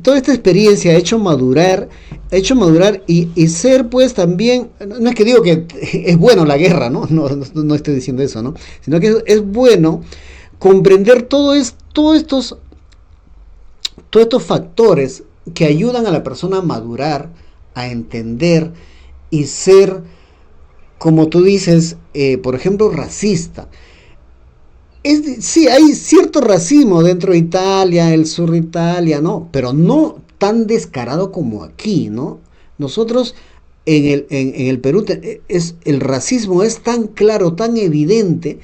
toda esta experiencia ha hecho madurar y ser pues también, no es que digo que es bueno la guerra, ¿no? No estoy diciendo eso, ¿no? Sino que es bueno comprender todos estos factores que ayudan a la persona a madurar, a entender y ser, como tú dices, por ejemplo, racista. Sí, hay cierto racismo dentro de Italia, el sur de Italia, ¿no? Pero no tan descarado como aquí, ¿no? Nosotros en el Perú el racismo es tan claro, tan evidente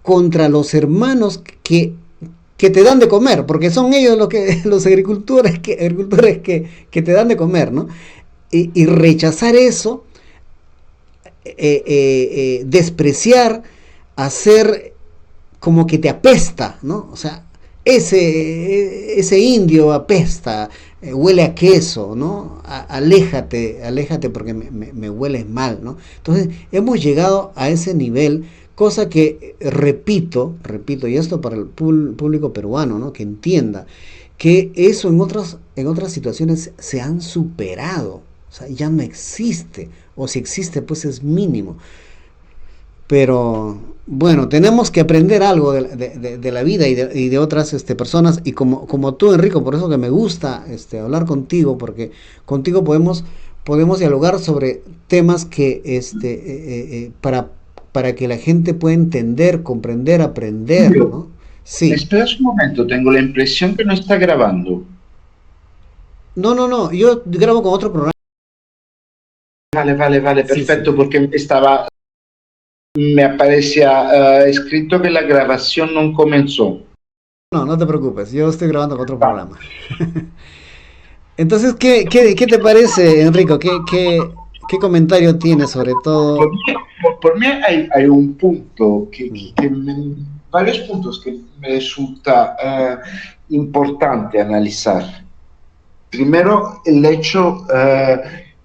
contra los hermanos que te dan de comer, porque son ellos los agricultores que te dan de comer, ¿no? Y rechazar eso, despreciar, hacer como que te apesta, ¿no? O sea, ese indio apesta, huele a queso, ¿no? Aléjate porque me hueles mal, ¿no? Entonces, hemos llegado a ese nivel, cosa que, repito, y esto para el público peruano, ¿no? Que entienda que eso en otras situaciones se han superado. O sea, ya no existe, o si existe, pues es mínimo. Pero bueno, tenemos que aprender algo de la vida y de otras personas, y como tú, Enrico, por eso que me gusta hablar contigo, porque contigo podemos dialogar sobre temas que para que la gente pueda entender, comprender, aprender, ¿no? Sí. Espera un momento, tengo la impresión que no está grabando. No, yo grabo con otro programa. Vale, perfecto, Sí. porque me aparecía escrito que la grabación no comenzó. No te preocupes, yo estoy grabando con otro programa. Entonces, ¿qué te parece, Enrico? ¿Qué comentario tienes sobre todo? Por mí hay un punto varios puntos que me resulta importante analizar. Primero, el hecho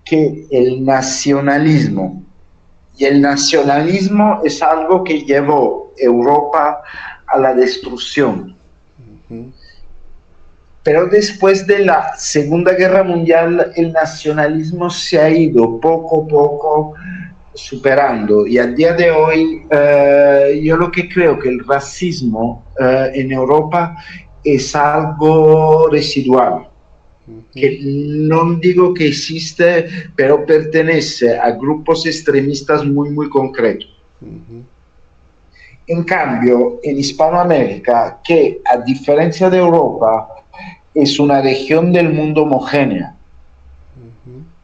que el nacionalismo es algo que llevó Europa a la destrucción. Pero después de la Segunda Guerra Mundial, el nacionalismo se ha ido poco a poco superando. Y al día de hoy, yo lo que creo que el racismo en Europa es algo residual, que no digo que existe, pero pertenece a grupos extremistas muy, muy concretos. En cambio, en Hispanoamérica, que a diferencia de Europa, es una región del mundo homogénea,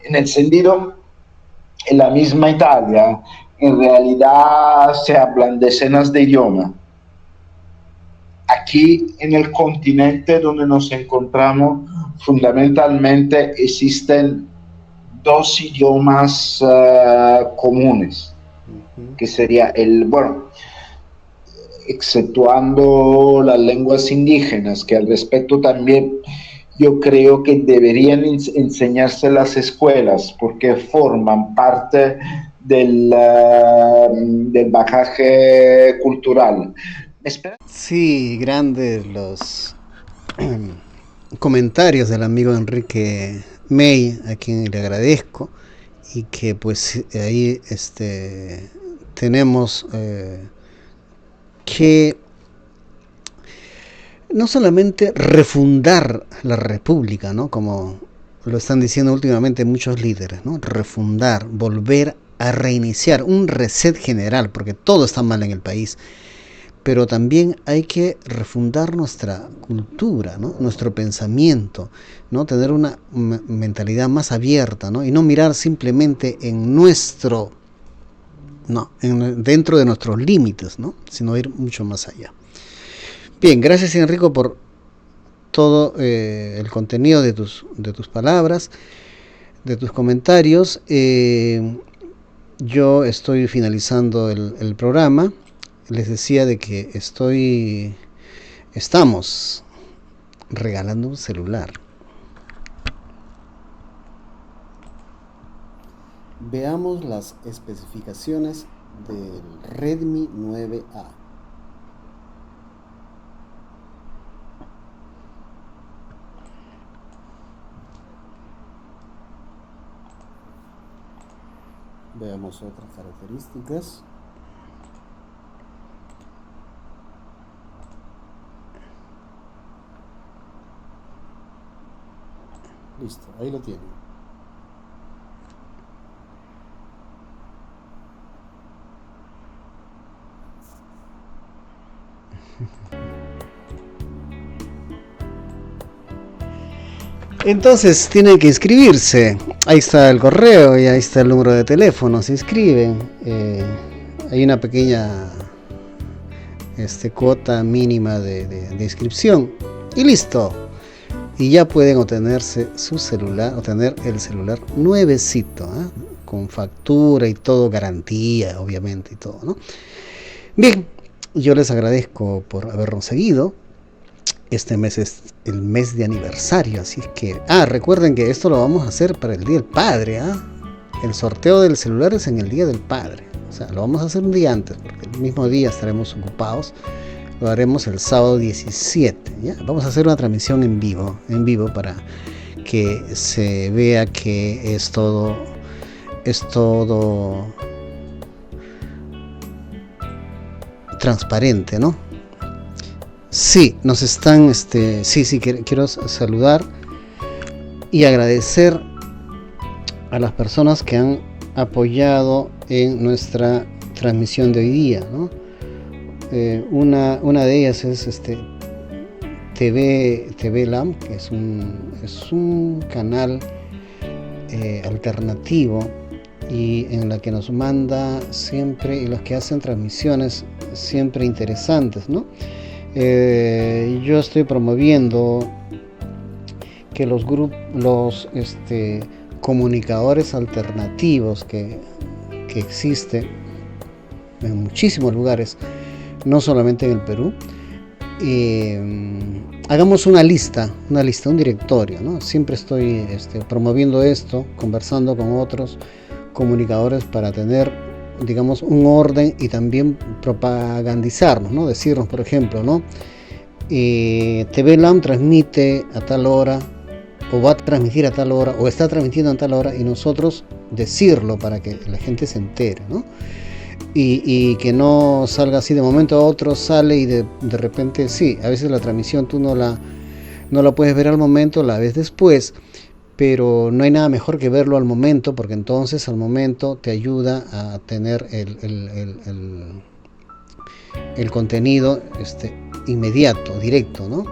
en el sentido, en la misma Italia, en realidad se hablan decenas de idiomas. Aquí en el continente donde nos encontramos, fundamentalmente existen dos idiomas comunes, que sería exceptuando las lenguas indígenas, que al respecto también yo creo que deberían enseñarse en las escuelas, porque forman parte del bagaje cultural. Sí, grandes los comentarios del amigo Enrique May, a quien le agradezco, y que pues ahí tenemos que no solamente refundar la república, ¿no?, como lo están diciendo últimamente muchos líderes, ¿no?, refundar, volver a reiniciar, un reset general, porque todo está mal en el país, pero también hay que refundar nuestra cultura, ¿no?, nuestro pensamiento, ¿no?, tener una mentalidad más abierta, ¿no?, y no mirar simplemente en dentro de nuestros límites, ¿no?, sino ir mucho más allá. Bien, gracias Enrico por todo el contenido de tus palabras, de tus comentarios. Yo estoy finalizando el programa. Les decía de que estamos regalando un celular. Veamos las especificaciones del Redmi 9A. Veamos otras características. Listo, ahí lo tienen. Entonces tienen que inscribirse. Ahí está el correo y ahí está el número de teléfono. Se inscriben. Hay una pequeña cuota mínima de inscripción. Y listo. Y ya pueden obtener el celular nuevecito, con factura y todo, garantía, obviamente, y todo, ¿no? Bien, yo les agradezco por habernos seguido. Este mes es el mes de aniversario, así es que... recuerden que esto lo vamos a hacer para el Día del Padre, El sorteo del celular es en el Día del Padre. O sea, lo vamos a hacer un día antes, porque el mismo día estaremos ocupados. Lo haremos el sábado 17, ¿ya? Vamos a hacer una transmisión en vivo para que se vea que es todo transparente, ¿no? Sí, nos están, quiero saludar y agradecer a las personas que han apoyado en nuestra transmisión de hoy día, ¿no? Una de ellas es TV Lam, que es un canal alternativo y en la que nos manda siempre, y los que hacen transmisiones siempre interesantes, ¿no? Yo estoy promoviendo que los comunicadores alternativos que existen en muchísimos lugares, no solamente en el Perú, hagamos una lista, un directorio, ¿no? Siempre estoy promoviendo esto, conversando con otros comunicadores para tener, digamos, un orden y también propagandizarnos, ¿no? Decirnos, por ejemplo, ¿no? TV LAM transmite a tal hora, o va a transmitir a tal hora, o está transmitiendo a tal hora, y nosotros decirlo para que la gente se entere, ¿no? y que no salga así de momento a otro, sale y de repente sí, a veces la transmisión tú no la puedes ver al momento, la ves después, pero no hay nada mejor que verlo al momento, porque entonces al momento te ayuda a tener el contenido inmediato, directo, ¿no?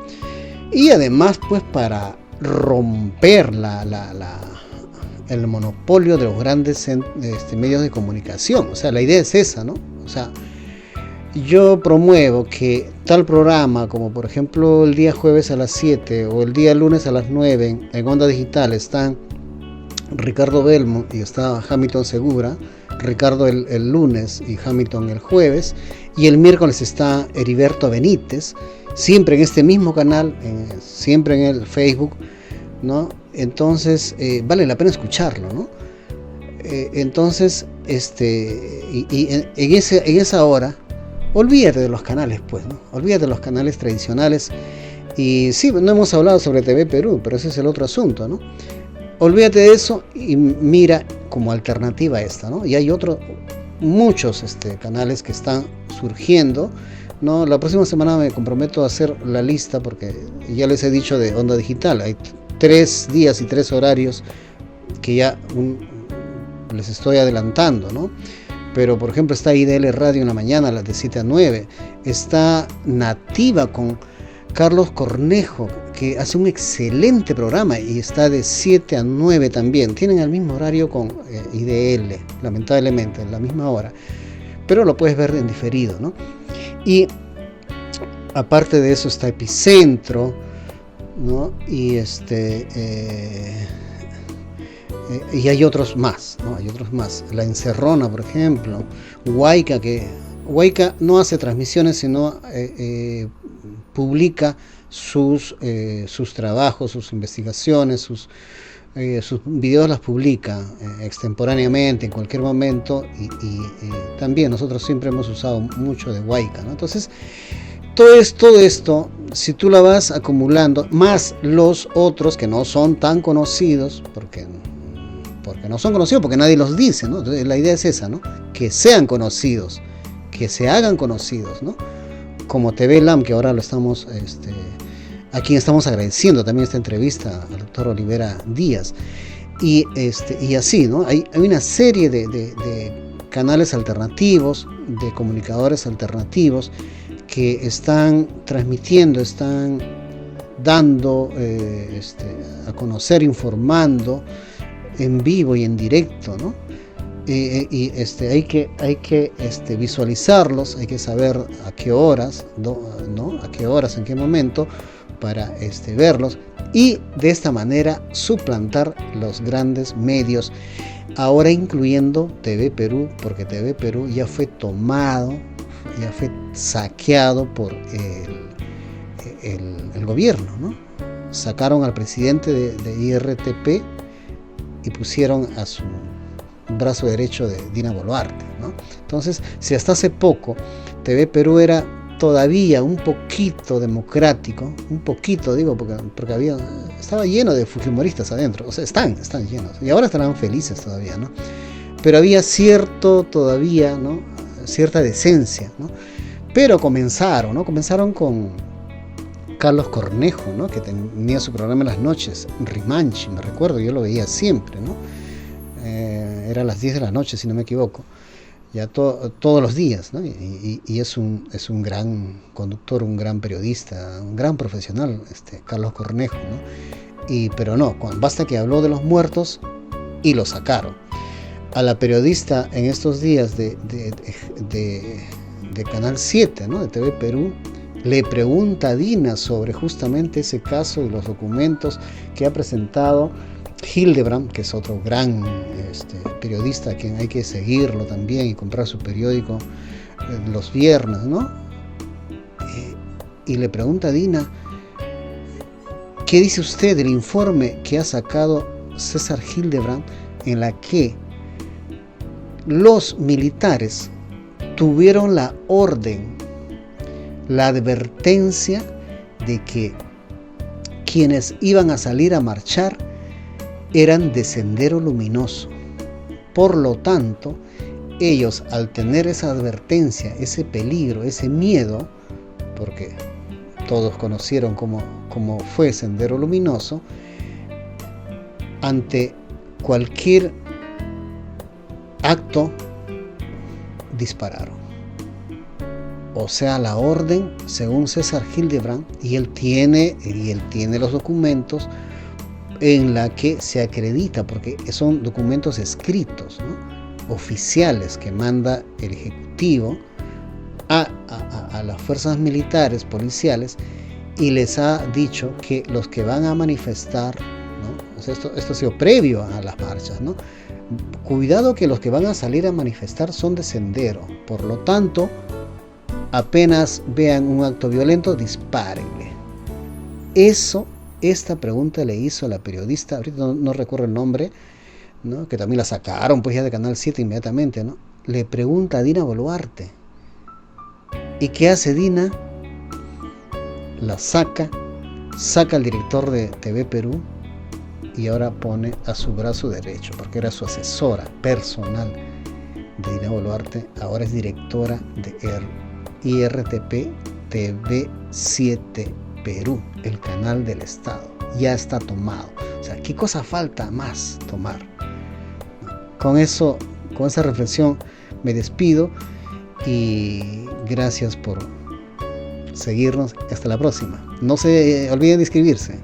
Y además pues para romper el monopolio de los grandes medios de comunicación. O sea, la idea es esa, ¿no? O sea, yo promuevo que tal programa, como por ejemplo el día jueves a las 7 o el día lunes a las 9 en Onda Digital están Ricardo Belmont y está Hamilton Segura, Ricardo el lunes y Hamilton el jueves, y el miércoles está Heriberto Benítez, siempre en este mismo canal, siempre en el Facebook, ¿no? Entonces vale la pena escucharlo, ¿no? Entonces en esa hora olvídate de los canales, pues, ¿no? Olvídate de los canales tradicionales. Y sí, no hemos hablado sobre TV Perú, pero ese es el otro asunto, ¿no? Olvídate de eso y mira como alternativa a esta, ¿no? Y hay muchos canales que están surgiendo, ¿no? La próxima semana me comprometo a hacer la lista, porque ya les he dicho de Onda Digital, hay 3 días y 3 horarios que ya les estoy adelantando, ¿no? Pero por ejemplo está IDL Radio en la mañana a las de 7 a 9, está Nativa con Carlos Cornejo, que hace un excelente programa y está de 7 a 9 también, tienen el mismo horario con IDL, lamentablemente, en la misma hora, pero lo puedes ver en diferido, ¿no? Y aparte de eso está Epicentro, ¿no? Y y hay otros más, ¿no? Hay otros más. La Encerrona, por ejemplo, Huayca, que Huayca no hace transmisiones, sino publica sus trabajos, sus investigaciones, sus videos las publica extemporáneamente, en cualquier momento, y también nosotros siempre hemos usado mucho de Huayca, ¿no? Entonces, todo esto, si tú la vas acumulando, más los otros que no son tan conocidos, porque no son conocidos, porque nadie los dice, ¿no? Entonces, la idea es esa, ¿no? Que sean conocidos, que se hagan conocidos, ¿no? Como TV LAM, que ahora lo estamos, a quien estamos agradeciendo también esta entrevista al doctor Olivera Díaz, y así, ¿no? Hay una serie de canales alternativos, de comunicadores alternativos, que están transmitiendo, están dando a conocer, informando en vivo y en directo, ¿no? Hay que visualizarlos, hay que saber a qué horas, ¿no? A qué horas, en qué momento, para verlos, y de esta manera suplantar los grandes medios, ahora incluyendo TV Perú, porque TV Perú ya fue tomado, ya fue saqueado por el gobierno, ¿no? Sacaron al presidente de IRTP y pusieron a su brazo derecho de Dina Boluarte, ¿no? Entonces, si hasta hace poco TV Perú era todavía un poquito democrático, un poquito digo, porque estaba lleno de fujimoristas adentro, o sea, están llenos, y ahora estarán felices todavía, ¿no? Pero había todavía, ¿no? Cierta decencia, ¿no? Pero comenzaron con Carlos Cornejo, ¿no? Que tenía su programa en las noches, Rimanchi, me recuerdo, yo lo veía siempre, ¿no? Era a las 10 de la noche, si no me equivoco, ya todos los días, ¿no? Y es un gran conductor, un gran periodista, un gran profesional, Carlos Cornejo, ¿no? Pero no, basta que habló de los muertos y lo sacaron. A la periodista en estos días de Canal 7, ¿no? De TV Perú, le pregunta a Dina sobre justamente ese caso y los documentos que ha presentado Hildebrand, que es otro gran periodista a quien hay que seguirlo también y comprar su periódico los viernes, ¿no? Y le pregunta a Dina, ¿qué dice usted del informe que ha sacado César Hildebrand, en la que los militares tuvieron la orden, la advertencia de que quienes iban a salir a marchar eran de Sendero Luminoso? Por lo tanto, ellos, al tener esa advertencia, ese peligro, ese miedo, porque todos conocieron cómo fue Sendero Luminoso, ante cualquier acto dispararon. O sea, la orden, según César Hildebrand, y él tiene los documentos en la que se acredita, porque son documentos escritos, ¿no?, oficiales, que manda el Ejecutivo a las fuerzas militares, policiales, y les ha dicho que los que van a manifestar, ¿no?, o sea, esto ha sido previo a las marchas, ¿no?, cuidado que los que van a salir a manifestar son de Sendero, por lo tanto, apenas vean un acto violento, dispárenle. Esta pregunta le hizo la periodista, ahorita no recuerdo el nombre, ¿no?, que también la sacaron pues ya de Canal 7 inmediatamente, ¿no? Le pregunta a Dina Boluarte. ¿Y qué hace Dina? La saca al director de TV Perú y ahora pone a su brazo derecho, porque era su asesora personal de Dina Boluarte, ahora es directora de IRTP TV 7 Perú, el canal del Estado. Ya está tomado. O sea, ¿qué cosa falta más tomar? Con esa reflexión me despido y gracias por seguirnos. Hasta la próxima. No se olviden de inscribirse.